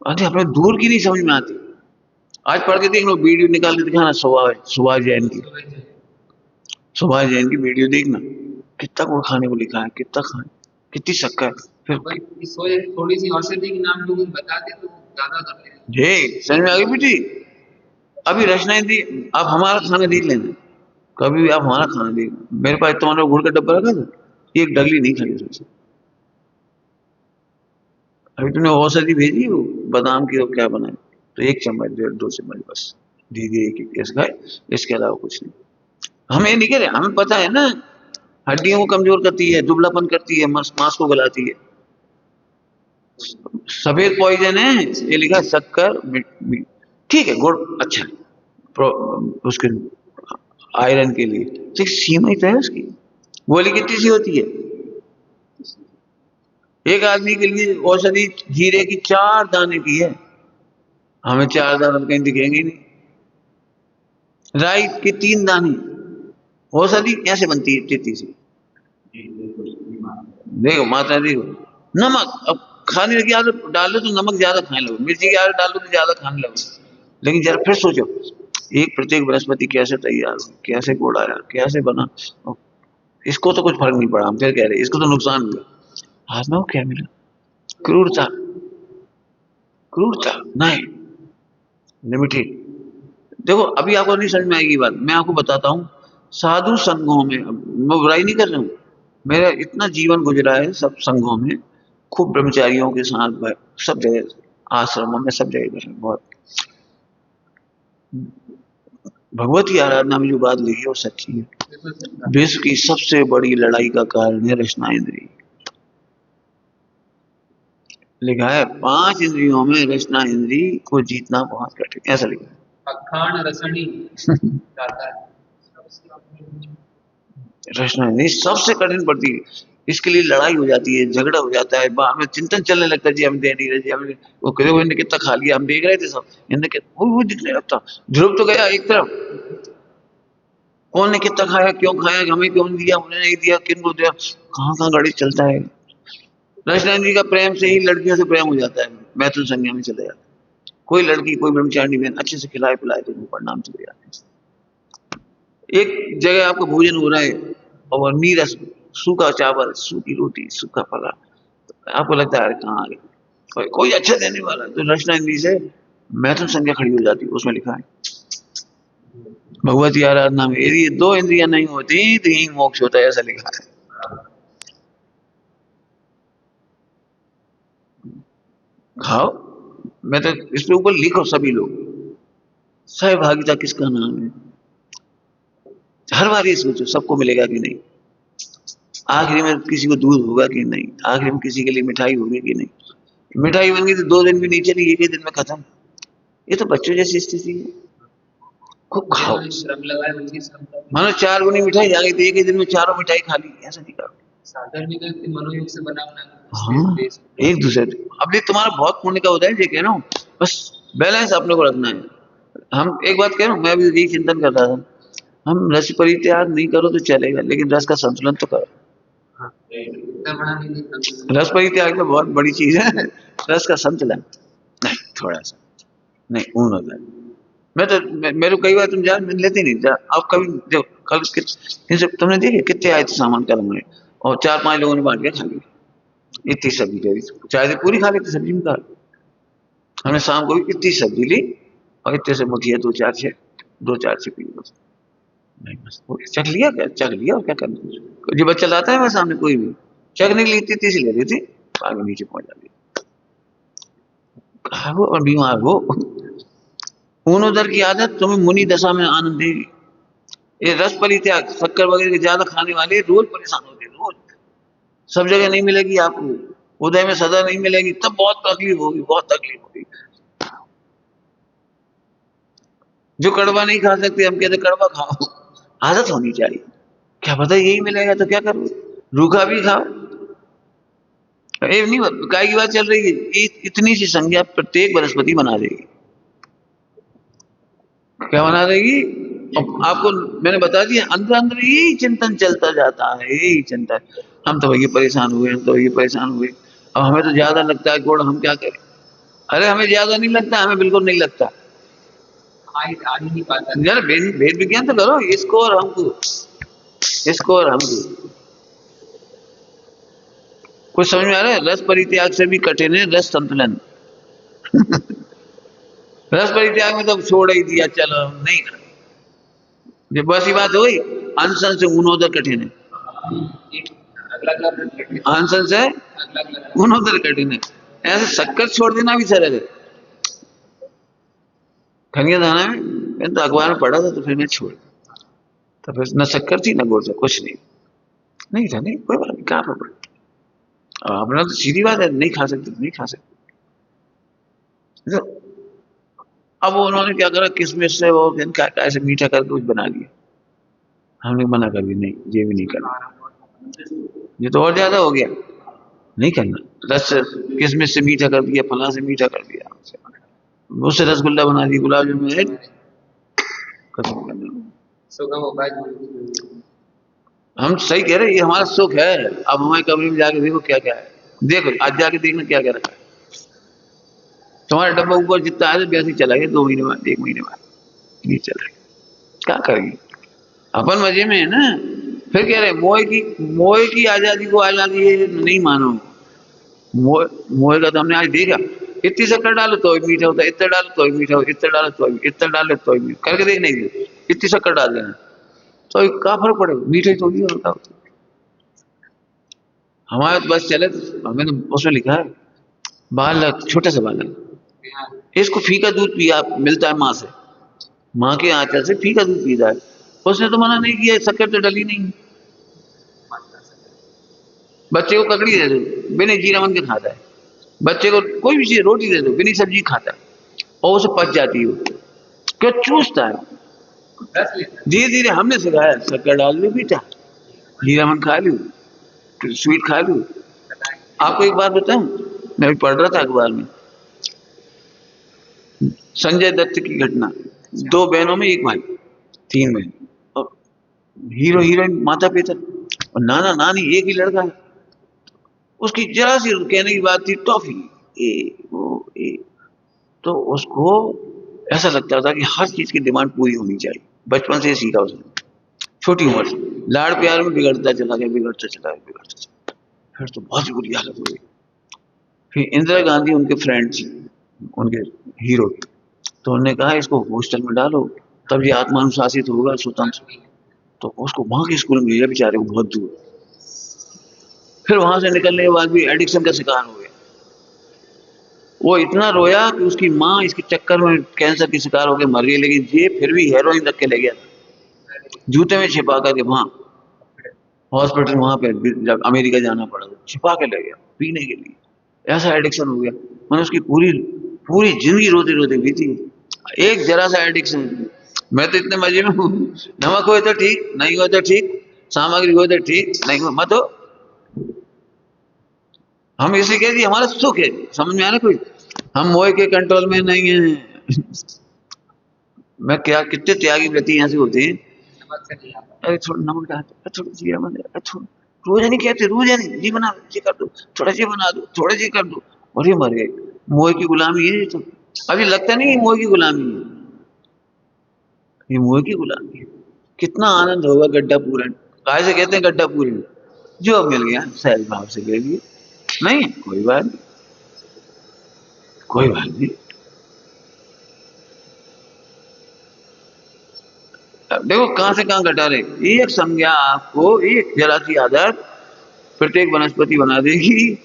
अरे अपने दूर की नहीं समझ में आती। आज पढ़ के देख लो, वीडियो निकाल के दिखाना, सुभाष जैन की, सुभाष जैन की वीडियो देखना, कितना गुड़ खाने को लिखा है, कितना खाए, कितनी शक्कर, फिर थोड़ी सी औषधि के नाम लोग बता दे तो ज्यादा कर लेंगे। जी समझ में आ गई बेटी। अभी रचनाएं दी, आप हमारा खाना देख लेना, कभी भी आप हमारा खाना देखना। मेरे पास तुम्हारा गुड़ का डब्बा रखा था, एक डगली नहीं खाई उसमें। अभी तुमने औषधि भेजी वो बादाम की, और क्या बनाए, तो 1 चम्मच 1.5-2 चम्मच बस दीदी, एक केस खाए, इसके अलावा कुछ नहीं। हम ये नहीं कह रहे, हमें पता है ना, हड्डियों को कमजोर करती है, दुबलापन करती है, मांस को गलाती है। सफेद पॉइजन है, ये लिखा है शक्कर ठीक है, गुड़ अच्छा है उसके आयरन के लिए, तो सीमा ही तो है उसकी। गोली कितनी सी होती है, एक आदमी के लिए औषधि जीरे की 4 दाने की है, हमें 4 दाने कहीं दिखेंगे नहीं। राई के 3 दाने, औषधि कैसे बनती है इतनी सी, देखो मात्रा देखो। नमक, अब खाने की आदत डाल लो तो नमक ज्यादा खाने लगो, मिर्ची की आदत डाल लो तो ज्यादा खाने लगो। लेकिन जरा फिर सोचो, एक प्रत्येक वनस्पति कैसे तैयार हुई, कैसे गुड़ आया, कैसे बना, इसको तो कुछ फर्क नहीं पड़ा, हम फिर कह रहे इसको तो नुकसान हुआ। हाथ में वो क्या मिला, क्रूरता, क्रूरता नहीं, लिमिटेड। देखो अभी आपको नहीं समझ में आएगी बात, मैं आपको बताता हूँ। साधु संघों में, मैं बुराई नहीं कर रहा हूँ, मेरा इतना जीवन गुजरा है सब संघों में, खूब ब्रह्मचारियों के साथ, सब जगह आश्रमों में, सब जगह बहुत। भगवती आराधना में जो बात लिखी है वो सच्ची है। विश्व की सबसे बड़ी लड़ाई का कारण है रचना इंद्रिय। लिखा है 5 इंद्रियों में रचना इंद्रिय को जीतना बहुत कठिन, ऐसा लिखा है। अखान रसनी रचना इंद्रिय सबसे कठिन पड़ती है, इसके लिए लड़ाई हो जाती है, झगड़ा हो जाता है, बाद में चिंतन चलने लगता है, जी हम दे नहीं रहे, जी हमने वो करे हुए, कितना खा लिया, हम देख रहे थे सब, इनने वो दिखने लगता। ध्रुव तो गया एक तरफ, कौन ने कितना खाया, क्यों खाया, हमें क्यों दिया, उन्हें नहीं दिया, किन को दिया, कहाँ कहाँ गाड़ी चलता है। रचना इंद्रिय का प्रेम से ही लड़कियों से प्रेम हो जाता है, मैथुन संज्ञा में चले जाता है। कोई लड़की, कोई ब्रह्मचारिणी बहन अच्छे से खिलाए पिलाए तो परिणाम चले जाते हैं। एक जगह आपका भोजन हो रहा है और नीरस, सूखा चावल, सूखी रोटी, सूखा फला, आपको लगता है कहाँ आ गया, कोई अच्छा देने वाला, तो रचना इंद्रिय से मैथुन संज्ञा खड़ी हो जाती है। उसमें लिखा है भगवती आराधना में, यदि 2 इंद्रियां नहीं होती तो यही मोक्ष होता है, ऐसा लिखा है। खाओ, मैं तो इसके ऊपर लिखो सभी लोग, सहभागिता किसका नाम है, हर बार ये सोचो सबको मिलेगा कि नहीं, आखिरी में किसी को दूध होगा कि नहीं, आखिरी में किसी के लिए मिठाई होगी कि नहीं। मिठाई बन गई तो 2 दिन भी नहीं चली, एक ही दिन में खत्म। ये तो बच्चों जैसी स्थिति है, खूब खाओ, श्रम लगाए, मानो 4 गुनी मिठाई जा गई तो एक ही दिन में 4 मिठाई खा ली, ऐसा नहीं करो। साधन भी करते मनोयोग से बना हाँ, एक दूसरे, अब ये तुम्हारा बहुत पुण्य का होता है, ये कह रहा हूँ, बस बैलेंस अपने को रखना है। हम एक बात कह रहा हूँ, मैं अभी यही चिंतन कर रहा था, हम रस परित्याग नहीं करो तो चलेगा, लेकिन रस का संतुलन तो करो। रस परित्याग तो बहुत बड़ी चीज है, रस का संतुलन नहीं, थोड़ा सा नहीं, ऊन होता है। मैं तो मेरे कई बार तुम जान लेते नहीं जा, आप कभी जो कल तुमने देखे कितने आए थे सामान कल में, और 4-5 लोगों ने बांट के खा लिया, इतनी सब्जी, चाहे पूरी खा लेते, सब्जी में खा, हमने शाम को भी इतनी सब्जी ली और इतने से मुठिया दो चार छः पी बस। नहीं बस वो चख लिया, क्या चख लिया और क्या करना। जो बच्चा लाता है मेरे सामने कोई भी चख नहीं ली, इतनी सी ले रही थी, आगे नीचे पहुंच जाती। वो और बीमार हो ऊन उदर की आदत तुम्हें मुनि दशा में आनंद देगी। ये रस परित्याग शक्कर वगैरह के ज्यादा खाने वाले रोज परेशान होते हैं, रोज। सब जगह नहीं मिलेगी आपको, उदय में सदा नहीं मिलेगी, तब बहुत तकलीफ होगी, बहुत तकलीफ होगी। जो कड़वा नहीं खा सकते हम कहते कड़वा खाओ, आदत होनी चाहिए। क्या पता यही मिलेगा तो क्या करो, रूखा भी खाओ। ये नहीं काय की बात चल रही है, इतनी सी संज्ञा प्रत्येक वनस्पति बना देगी। क्या बना देगी? अब आपको मैंने बता दिया, अंदर अंदर यही चिंतन चलता जाता है, यही चिंतन। हम तो भैया परेशान हुए, हम तो भैया परेशान हुए, अब हमें तो ज्यादा लगता है गोड़, हम क्या करें? अरे हमें ज्यादा नहीं लगता, हमें बिल्कुल नहीं लगता आ ही नहीं पाता। यार। भेद विज्ञान तो करो, इसको और हमको, इसको और हमको कुछ समझ में आ रहा है? रस परित्याग से भी कठिन है रस संतुलन। रस परित्याग में तो छोड़ ही दिया, चलो नहीं खाना। जब बस ही बात हुई, अनशन से ऊनोदर कठिन है, अगला अगला अनशन से ऊनोदर कठिन है। ऐसे शक्कर छोड़ देना भी सरल है। खनिया दाना में मैंने तो अखबार में पढ़ा था, तो फिर मैं छोड़, तो फिर न शक्कर थी न गुड़ था, कुछ नहीं, नहीं था, नहीं कोई बात नहीं, कहाँ पर पड़ा। अपना तो सीधी बात है, नहीं खा सकते नहीं खा सकते। तो अब उन्होंने क्या करा, किसमिस से वो क्या ऐसे मीठा करके कुछ बना लिया। हमने मना कर दिया, नहीं ये भी नहीं करना, ये तो और ज्यादा हो गया, नहीं करना। रस किसमिस से मीठा कर दिया, फला से मीठा कर दिया, उससे रसगुल्ला बना दिया, गुलाब जामुन खत्म कर दिया। सुगम उपाय। हम सही कह रहे हैं, ये हमारा सुख है। अब हमारे कमरे में जाके देखो क्या क्या है, देखो आज जाके देखना क्या क्या रखा है। तुम्हारा डब्बा ऊपर जितना है वैसे ही चला गया, 2 महीने बाद 1 महीने बाद नहीं चला गया, क्या करेंगे? अपन मजे में है ना। फिर कह रहे मोह की आजादी को आजादी है, नहीं मानो। मोह का तो हमने आज देखा, इतनी शक्कर डालो तो भी मीठा होता है, इतना डालो तो भी मीठा होता है, इतना डालो तो भी, इतना डालो तो भी करके देख नहीं दे, इतनी शक्कर डाल देना तो क्या फर्क पड़ेगा, मीठे तो नहीं होता। हमारे तो बस चले, तो हमें तो उसमें लिखा है बालक, छोटे से बालक इसको फीका दूध पिया मिलता है माँ से, माँ के आंचल से फीका दूध पीता है। उसने तो मना नहीं किया, शक्कर तो डली नहीं। बच्चे को ककड़ी दे दो, बिना जीरा मन के खाता है। बच्चे को कोई भी चीज, रोटी दे दो बिना सब्जी खाता है, और उसे पच जाती है, क्यों चूसता है। धीरे धीरे हमने सिखाया, शक्कर डाल लो बेटा, जीरा मन खा लो, स्वीट खा लो। आपको एक बात बताऊं, मैं अभी पढ़ रहा था अखबार में, संजय दत्त की घटना। 2 बहनों में 1 भाई, 3 बहन, और हीरो हीरोइन माता पिता और नाना नानी, एक ही लड़का है। उसकी जरा सी कहने की बात थी टॉफी, ए तो उसको ऐसा लगता था कि हर चीज की डिमांड पूरी होनी चाहिए। बचपन से सीखा उसने, छोटी उम्र से लाड़ प्यार में बिगड़ता चला गया, बिगड़ता चला गया, बिगड़ता चला। फिर तो बहुत बुरी हालत हो गई। फिर इंदिरा गांधी उनके फ्रेंड थी, उनके हीरो की, तो उन्होंने कहा इसको हॉस्टल में डालो, तब ये आत्मानुशासित होगा, स्वतंत्र। तो उसको वहां के स्कूल में भेजा, बेचारे को बहुत दूर। फिर वहां से निकलने के बाद भी एडिक्शन का शिकार हो गया। वो इतना रोया कि उसकी माँ इसके चक्कर में कैंसर की शिकार होकर मर गई, लेकिन ये फिर भी हेरोइन रख के ले गया था, जूते में छिपा करके। वहां हॉस्पिटल, वहां पे जब अमेरिका जाना पड़ा तो छिपा के ले गया पीने के लिए। ऐसा एडिक्शन हो गया, मैंने उसकी पूरी पूरी जिंदगी रोते रोते बीती। एक जरा सा एडिक्शन। मैं तो इतने मजे में हूँ, नमक हो तो ठीक, नहीं हो तो ठीक, सामग्री हो तो ठीक, नहीं हो मत हो। हम इसे कह दिए हमारा सुख है, समझ में आ रहा कोई? हम मोह के कंट्रोल में नहीं है। मैं क्या, कितने त्यागी व्यक्ति यहाँ से होते हैं, अरे थोड़ा नमक डाल दो, थोड़ा जीरा बना दो, थोड़ा रोजा नहीं कहते, रोजा नहीं जी बना जी कर दो, थोड़ा जी बना दो, थोड़ा जी कर दो, और ये मर गए। मोह की गुलामी है। तो अभी लगता नहीं मोह की गुलामी है, ये मोह की गुलामी है। कितना आनंद होगा गड्ढा पूरण, काय से कहते हैं गड्ढा पूरण, जो मिल गया सहज भाव से ले लिए, नहीं कोई बात नहीं, कोई बात नहीं। देखो कहां से कहां घटा रहे। एक संज्ञा आपको एक जरा सी आदत प्रत्येक वनस्पति बना देगी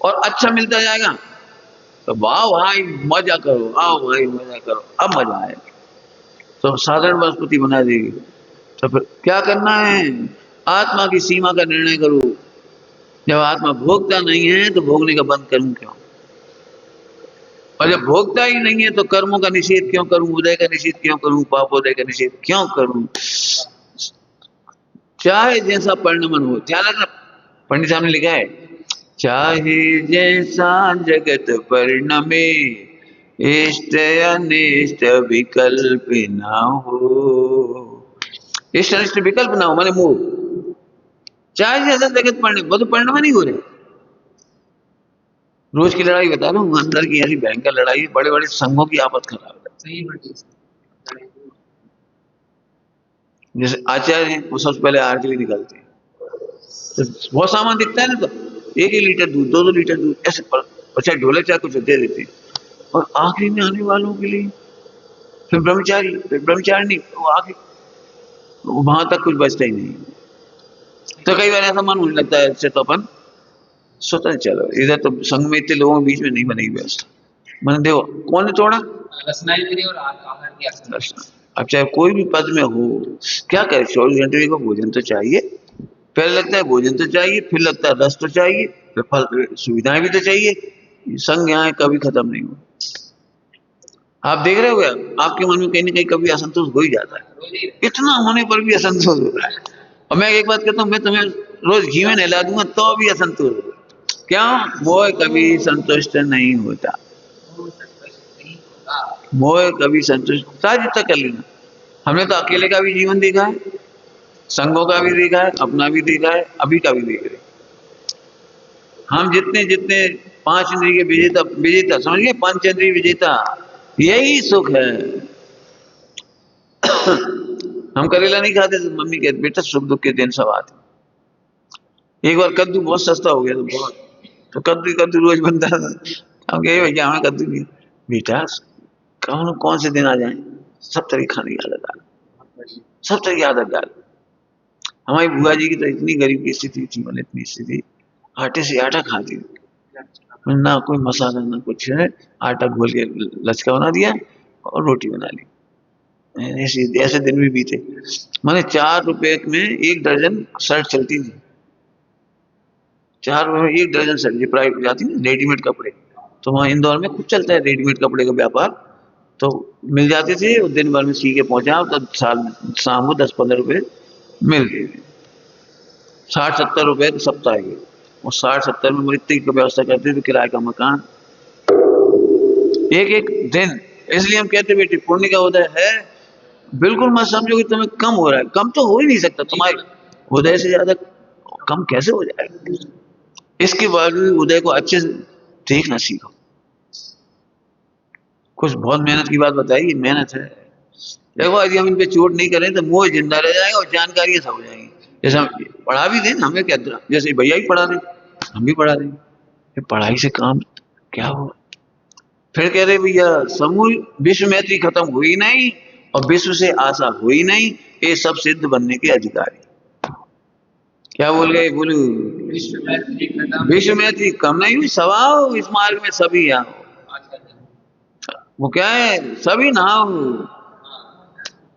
और अच्छा मिलता जाएगा। तो वाह भाई मजा करो, आओ भाई मजा करो, अब मजा आएगा। तो साधारण वनस्पति बना देगी। तो फिर क्या करना है, आत्मा की सीमा का निर्णय करो। जब आत्मा भोगता नहीं है तो भोगने का बंद करूं क्यों, और जब भोगता ही नहीं है तो कर्मों का निषेध क्यों करूं, उदय का निषेध क्यों करूं, पापोदय का निषेध क्यों करूं। चाहे जैसा परिणमन हो, ध्यान रखना पंडित साहब ने लिखा है, चाहे जैसा जगत परिणमे, इष्ट अनिष्ट विकल्प ना हो। इष्ट अनिष्ट विकल्प ना हो माने मोह। चाहे जैसा जगत परिणम, वो तो परिणम नहीं हो रहे। रोज की लड़ाई बता रहा हूँ, अंदर की ऐसी भयंकर लड़ाई, बड़े बड़े संघों की आपत खराब है। सही बात। जैसे आचार्य हैं, वो सबसे पहले आरती निकालते हैं, तो बहुत सामान दिखता है ना, तो 1-1 लीटर दूध, 2-2 लीटर दूध ऐसे चाहे ढोलक चाहे कुछ दे देते हैं। और आखिरी में आने वालों के लिए फिर ब्रह्मचारी, फिर ब्रह्मचारिणी, वो आखिर वहां तक कुछ बचता ही नहीं। तो कई बार ऐसा मन होने लगता है, इससे तो अपन स्वतंत्र चलो, इधर तो संघ में इतने लोगों के बीच में नहीं बनेगी व्यवस्था। मैंने देखो कौन ने तोड़ा, रसनाई मिली और आहार की आसक्ति। अब चाहे कोई भी पद में हो, क्या करे, 24 घंटे को भोजन तो चाहिए। पहले लगता है भोजन तो चाहिए, फिर लगता है रस तो चाहिए, फिर फल सुविधाएं भी तो चाहिए। संज्ञाएं कभी खत्म नहीं हो। आप देख रहे हो, आपके मन में कहीं ना कहीं कभी असंतोष हो ही जाता है, इतना होने पर भी असंतोष हो रहा है। और मैं एक बात कहता हूँ, मैं तुम्हें रोज घी में नहला दूंगा तो भी असंतोष होगा। क्या, वो कभी संतुष्ट नहीं होता, मोह कभी संतुष्ट, साझता कर लेना। हमने तो अकेले का भी जीवन देखा है, संघों का भी देखा है, अपना भी देखा है, अभी का भी देख रहे हैं। हम जितने जितने 5 इंद्रिय विजेता, विजेता समझिए, 5 इंद्रिय विजेता, यही सुख है। हम करेला नहीं खाते तो मम्मी कहती बेटा सुख दुख के दिन सब आते। एक बार कद्दू बहुत सस्ता हो गया, तो बहुत, तो कद्दू कद्दू रोज बनता था। हम कहे भैया हमें कद्दू नहीं, बेटा कौन कौन से दिन आ जाए, सब तरह खाने की आदत डाल, सब तरह की आदत डाल। हमारी बुआ जी की तो इतनी गरीब की स्थिति थी, मतलब इतनी स्थिति, आटे से आटा खाती थी, ना कोई मसाला ना कुछ है, आटा घोल के लचका बना दिया और रोटी बना ली। ऐसे ऐसे दिन भी बीते। मैंने 4 रुपए में 1 दर्जन शर्ट चलती थी, 4 रुपए में 1 दर्जन शर्ट, ये प्राइस जाती है रेडीमेड कपड़े, तो वहाँ इंदौर में खूब चलता है रेडीमेड कपड़े का व्यापार। तो मिल जाते थे, और दिन भर में सी के पहुंचा तो शाम को 10-15 रुपए मिल गए थे। 60-70 रुपए सप्ताह के, और 60-70 में इतनी की व्यवस्था करते थे, किराए का मकान, एक एक दिन। इसलिए हम कहते बेटे पुण्य का उदय है, बिल्कुल मत समझो कि तुम्हें कम हो रहा है, कम तो हो ही नहीं सकता, तुम्हारे उदय से ज्यादा कम कैसे हो जाएगा। इसके बावजूद उदय को अच्छे से देखना सीखो। कुछ बहुत मेहनत की बात बताई, मेहनत है। देखो यदि हम इन पे चोट नहीं करें तो मोह जिंदा रह जाएगा और जानकारी सब हो जाएंगी। जैसे हम पढ़ा भी दें, हमें क्या, जैसे भैया ही पढ़ा दें, हम भी पढ़ा दें, पढ़ाई से काम क्या होगा। फिर कह रहे भैया समूह विश्व मैत्री खत्म हुई नहीं और विश्व से आशा हुई नहीं, ये सब सिद्ध बनने के अधिकारी। क्या बोल गए, बोलू विश्व मैत्री कम नहीं हुई, सवाओ इस मार्ग में सभी आओ। वो क्या है, सभी नहाओ,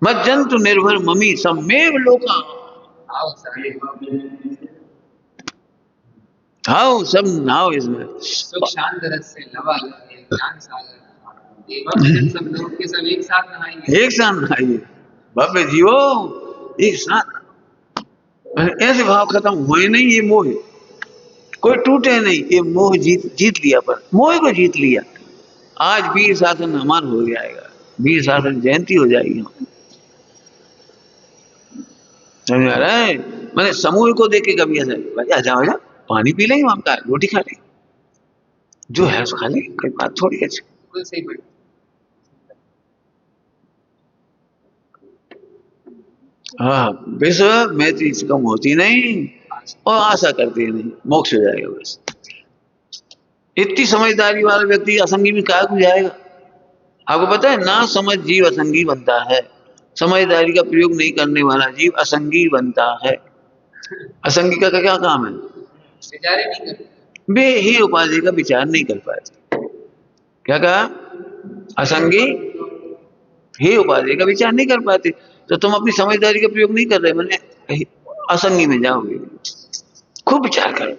मत जंतु निर्भर ममी समेव लोका, आओ सब नहाओ इसमें। सुख शांत रस से लबालब ज्ञान सागर, देवा सब लोग के सब एक साथ नहाएंगे, एक साथ नहाइए, भव्य जीवो एक साथ। ऐसे भाव खत्म हुए नहीं, ये मोह कोई टूटे नहीं, ये मोह जीत लिया, पर मोह को जीत लिया। आज वीर शासन हमारा हो जाएगा, वीर शासन जयंती हो जाएगी। समझ आ रहा है, मैंने समूह को देख के कभी ऐसा भैया जाओ जा पानी पी लेंगे, हम का रोटी खा लेंगे, जो है उसको खा लेंगे, कोई बात थोड़ी है। सही बात। हाँ, विश्व मैत्री कम होती नहीं और आशा करती नहीं, मोक्ष हो जाएगा बस। इतनी समझदारी वाला व्यक्ति असंगी में क्या जाएगा। आपको पता है ना, समझ जीव असंगी बनता है। समझदारी का प्रयोग नहीं करने वाला जीव असंगी बनता है। असंगी का क्या काम है? विचार ही नहीं करते। वे ही उपाधि का विचार नहीं कर पाते। क्या कहा? असंगी ही उपाधि का विचार नहीं कर पाते। तो तुम अपनी समझदारी का प्रयोग नहीं कर रहे, मैंने असंगी में जाओगे। खूब विचार करो।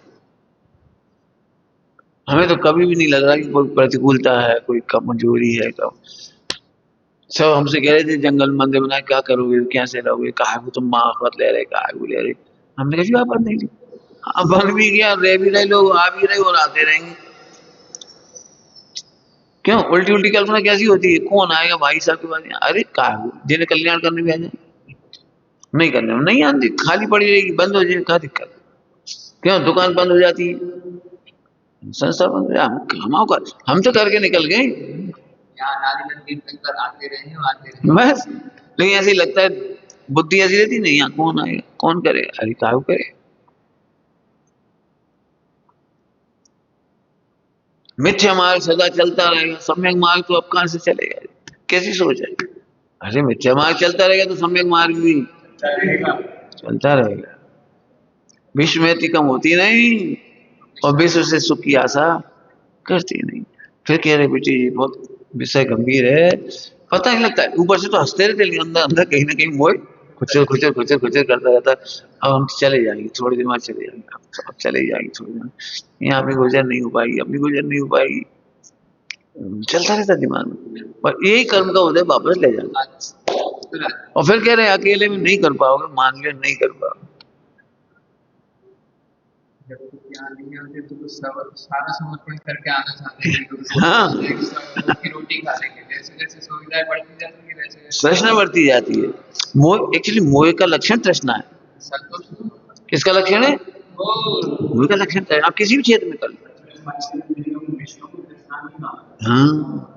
हमें तो कभी भी नहीं लग रहा कि कोई प्रतिकूलता है, कोई कमजोरी है। सब हमसे कह रहे थे जंगल मंदिर बनाए, क्या करोगे, कैसे रहोगे, कहा को तुम माफत ले रहे, कहा को ले रहे। हमने कहा आपत नहीं ली। अब बन भी गया, रह भी रहे लोग, आ भी रहे और आते रहेंगे। क्यों उल्टी उल्टी कल्पना कैसी होती है? कौन आएगा भाई साहब के पास? अरे कहा जिन्हें कल्याण करने भी आ जाए, नहीं करने में नहीं आती, खाली पड़ी रहेगी, बंद हो जाए, क्या दिक्कत? क्यों दुकान बंद हो जाती है, संस्था बंद हो जाए, हम तो करके निकल गए यहाँ नारी मंदिर तक आते रहे आते रहे। बस। लेकिन ऐसे ही लगता है, बुद्धि ऐसी रहती नहीं, यहाँ कौन आएगा, कौन करे, अरे काहू करे। मिथ्या मार्ग सदा चलता रहेगा, सम्यक मार्ग तो अब कहां से चलेगा? कैसी सोच है? अरे मिथ्या मार्ग चलता रहेगा तो सम्यक मार्ग भी चलता रहेगा। विश्व में इतनी कम होती नहीं, और विश्व से सुख की आशा करती नहीं। फिर कह रहे बेटी ये बहुत विषय गंभीर है, पता नहीं लगता है, ऊपर से तो हंसते रहते, लेकिन अंदर अंदर कहीं ना कहीं मोह खुचर खुचर खुचर खुचर करता रहता है। अब हम चले जाएंगे, थोड़ी देर बाद चले जाएंगे, अब चले जाएंगे थोड़ी देर, यहाँ अपनी गुजर नहीं हो पाएगी, अपनी गुजर नहीं हो पाएगी, चलता रहता दिमाग में। और यही कर्म का उदय वापस ले जाना। और फिर कह रहे हैं अकेले में नहीं कर पाओगे, मान लिया नहीं कर पाओगे। जब यहाँ नहीं आते तो सारा समर्पण करके आना चाहते हैं, तो हाँ की रोटी खा लेंगे। जैसे जैसे सुविधाएं बढ़ती जाती है वैसे वैसे तृष्णा बढ़ती जाती है। मोह, एक्चुअली मोह का लक्षण तृष्णा है। संतोष। किसका लक्षण है? मोह का लक्षण है। आप किसी भी क्षेत्र में कर लो। हाँ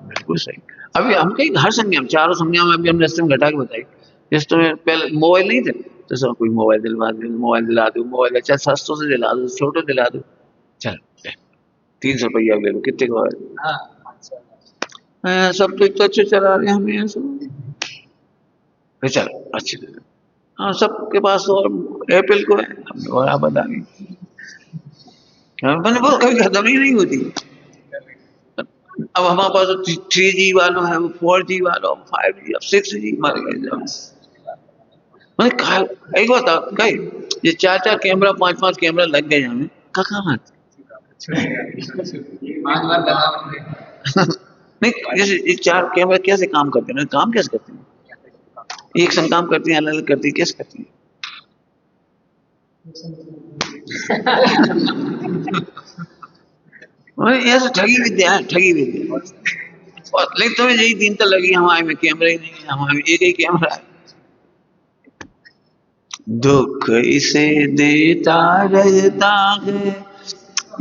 बिल्कुल सही। अभी हम कहीं हर संज्ञा में, चारों संज्ञा में अभी हमने में घटा के बताई। जिस तुम्हें पहले मोबाइल नहीं थे तो सब कोई मोबाइल दिलवा दे, मोबाइल दिला दो, मोबाइल अच्छा सस्तों से दिला दो, छोटो दिला दो, चल 300 रुपया ले लो, कितने को है? सब तो इतना अच्छे चला रहे हैं हमें यहाँ सब, फिर चल अच्छे। हाँ सबके पास तो और एप्पल को है, और आप बता गई मैंने वो कभी खत्म ही नहीं होती। अब हमारे पास 3G वालों है, 4G वालों, 5G, अब 6G मर गए। मैंने कहा एक बात कही, ये 4-4 कैमरा 5-5 कैमरा लग गए हमें, कहाँ नहीं जैसे ये 4 कैमरा कैसे काम करते हैं, काम कैसे करते हैं, एक संग काम करती हैं, अलग अलग करती है, कैसे करती है? ऐसे ठगी विद्या है, ठगी विद्या। लेकिन तुम्हें यही दिन तक लगी हमारे में कैमरा ही नहीं है, हमारे में एक ही कैमरा है। दुख इसे देता रहता है,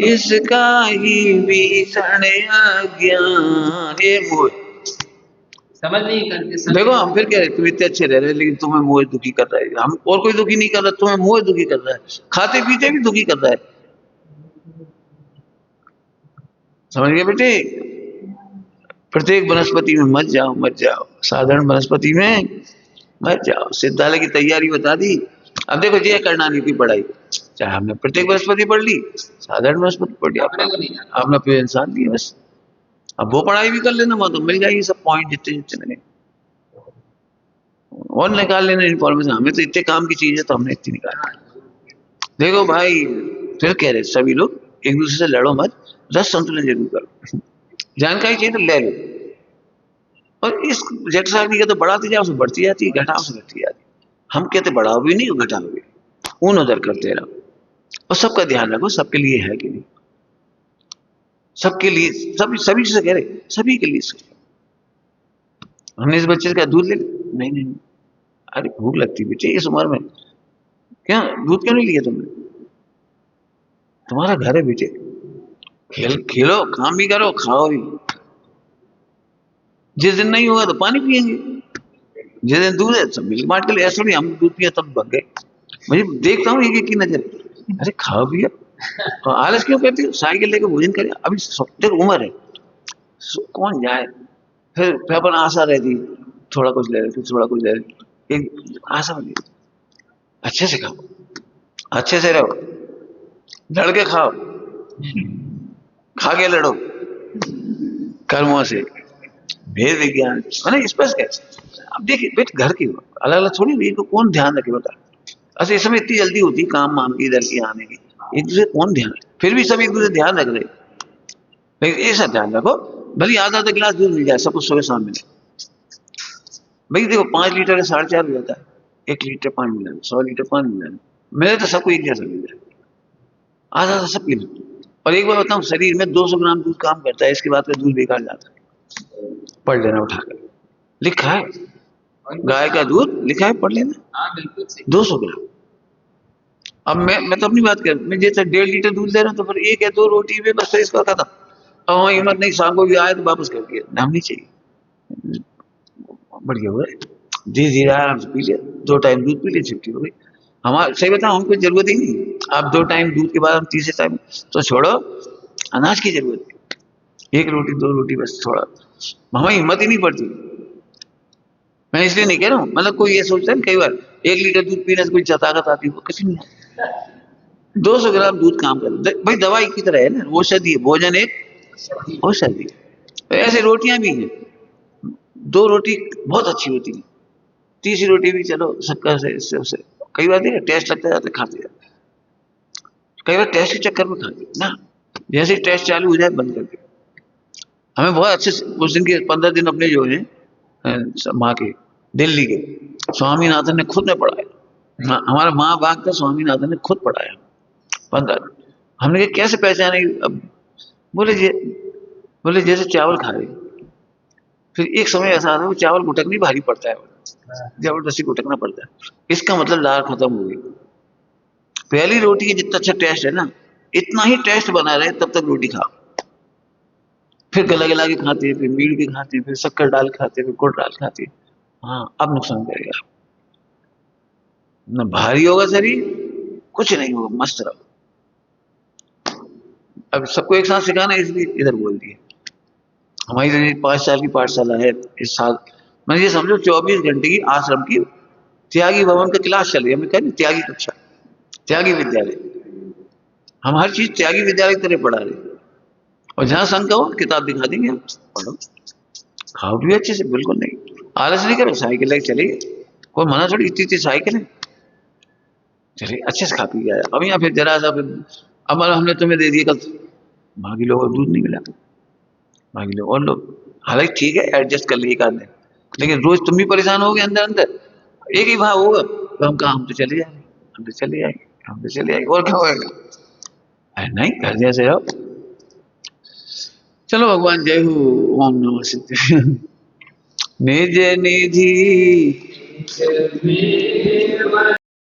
इसका ही भीषण अज्ञान, ये मोह समझ नहीं करते। देखो हम फिर कह रहे तुम इतने अच्छे रह रहे, लेकिन तुम्हें मोह दुखी कर रहा है। हम और कोई दुखी नहीं कर रहा, तुम्हें मोह दुखी कर रहा है, खाते पीते भी दुखी कर रहा है। समझ गए बेटे? प्रत्येक वनस्पति में मत जाओ, मत जाओ, साधारण वनस्पति में मत जाओ। सिद्धालय की तैयारी बता दी। अब देखो ये करना नहीं थी पढ़ाई, चाहे हमने प्रत्येक वनस्पति पढ़ ली, साधारण वनस्पति पढ़ ली, आपने फिर इंसान दिया बस। अब वो पढ़ाई भी कर लेना, वहां तो मिल जाएगी सब पॉइंट जितने जितने लगे, और निकाल लेना इन्फॉर्मेशन। हमें तो इतने काम की चीज है तो हमने इतनी निकाल। देखो भाई फिर कह रहे सभी लोग एक दूसरे से लड़ो मत, रस संतुलन जरूर करो। जानकारी चाहिए तो ले लो, और इस जैसा भी तो बढ़ाती जाओ, बढ़ती जाती है, घटाओ से घटती जाती है। हम कहते बढ़ाओ भी नहीं और घटाओ भी, ऊन उधर करते रहो। और सबका ध्यान रखो, सबके लिए है कि नहीं, सबके लिए, सभी सभी से कह रहे सभी के लिए सोचो। हमने इस बच्चे का दूध ले लिया, नहीं नहीं, अरे भूख लगती बेटे इस उम्र में, क्या दूध क्यों नहीं लिया तुमने? तुम्हारा घर है बेटे, खेलो, काम भी करो, खाओ भी। जिस दिन नहीं होगा तो पानी पियेंगे, जिस दिन दूध है सब मिल बांट के ले। ऐसा नहीं हम दूध पिया तब भग गए। मुझे देखता हूँ एक की नजर, अरे खाओ पियो, आलस क्यों करती हो? साइकिल लेकर भोजन करे, अभी देखो उम्र है, कौन जाए। फिर अपन आशा रहती थोड़ा कुछ ले रहे, थोड़ा कुछ ले रहे, एक आशा बनी, अच्छे से खाओ, अच्छे से रहो, लड़ के खाओ, खा के लड़ो कर्मों से, भेद विज्ञान मैंने स्पष्ट है। अब देखिए बेटे घर की अलग अलग थोड़ी नहीं, कौन ध्यान रखे बता। अच्छा इस समय इतनी जल्दी होती काम माम की इधर की आने की, एक दूसरे कौन ध्यान, फिर भी सब एक दूसरे ध्यान रख रहे, लेकिन ऐसा ध्यान रखो भले आधा आधा गिलास दूध मिल जाए, सब कुछ सुबह शाम मिले। भाई देखो 5 लीटर का 4.5 हो जाता है, 1 लीटर पानी मिला, 100 लीटर पानी मिला, मेरे तो सबको एक जैसा मिल जाए, आधा आधा सब पी लो। और एक बार बताऊं, शरीर में 200 ग्राम दूध काम करता है, इसके बाद का दूध बेकार जाता है। पढ़ लेना उठाकर, लिखा है गाय का दूध, लिखा है, पढ़ लेना। हाँ बिल्कुल सही। 200 ग्राम। अब मैं तो अपनी बात कर, मैं जैसे 1.5 लीटर दूध ले रहा हूँ तो फिर 1 या 2 रोटी में बस इसका खत्म। अब हमारी हिम्मत नहीं, शाम को भी आए तो वापस कर दिया, हम नहीं चाहिए, बढ़िया हुआ, धीरे धीरे आराम से पी लिया, 2 टाइम दूध पी लिया, छुट्टी हो गई। हमारा सही बताओ, हमको जरूरत ही नहीं, आप 2 टाइम दूध के बाद हम तीसरे टाइम तो छोड़ो, अनाज की जरूरत है, 1 रोटी 2 रोटी बस, थोड़ा हमारी हिम्मत ही नहीं पड़ती। मैं इसलिए नहीं कह रहा हूँ, मतलब कोई ये सोचता है कई बार 1 लीटर दूध पीने से कोई ताकत आती है, वो किसी नहीं। 200 ग्राम दूध काम कर भाई, दवाई की तरह है ना, औषधि है, भोजन एक औषधि है। तो ऐसे रोटियां भी हैं, 2 रोटी बहुत अच्छी होती है, तीसरी रोटी भी चलो शक्कर से इससे उससे, कई बार देखा टेस्ट लगता जाता खाते जाते, कई बार टेस्ट के चक्कर में खाते ना, जैसे ही टेस्ट चालू हो जाए बंद कर दे। हमें बहुत अच्छे उस दिन के 15 दिन अपने जो है माँ के दिल्ली के स्वामीनाथन ने खुद ने पढ़ाया, हमारा माँ बाग का स्वामीनाथन ने खुद पढ़ाया 15। हमने कहा कैसे पहचाने, अब बोले बोले जैसे चावल खा रहे, फिर एक समय ऐसा आता है वो चावल घुटकनी भारी पड़ता है, जबरदस्ती घुटकना पड़ता है, इसका मतलब लार खत्म हो गई। पहली रोटी की जितना अच्छा टेस्ट है ना, इतना ही टेस्ट बना रहे तब तक रोटी खाओ, फिर गला गला के खाते हैं, फिर मीड़ के खाते हैं, फिर शक्कर डाल खाते हैं, फिर गुड़ डाल खाते हैं। हाँ अब नुकसान करेगा, न भारी होगा शरीर, कुछ नहीं होगा, मस्त रहो। अब सबको एक साथ सिखाना है, इसलिए इधर बोल दिए। हमारी तो 5 साल की पाठशाला है इस साल, मैं ये समझो 24 घंटे की आश्रम की त्यागी भवन का क्लास चल रही है, मैं कह त्यागी कक्षा, त्यागी विद्यालय, हम हर चीज त्यागी विद्यालय की तरह पढ़ा रहे, और जहां शंका हो किताब दिखा देंगे, हम पढ़ो खाओ भी अच्छे से, बिल्कुल नहीं आलस नहीं करो, साइकिल लेके चलिए, कोई मना थोड़ी, इतनी साइकिल है, चलिए अच्छे से खा पी गया। अब यहाँ फिर जरा सा फिर अब हमने तुम्हें दे दिया, कल बाकी लोगों को दूध नहीं मिला, बाकी लोग और लोग, हालांकि ठीक है एडजस्ट कर लिए एक आध दिन, लेकिन रोज तुम भी परेशान हो गए अंदर अंदर, एक ही भाव होगा तो हम कहा हम तो चले जाएंगे, हम तो चले जाएंगे, हम तो चले जाएंगे, और क्या होएगा। अरे नहीं, घर जैसे रहो। चलो भगवान जय हो, ओम नमः शिवाय। निज निधि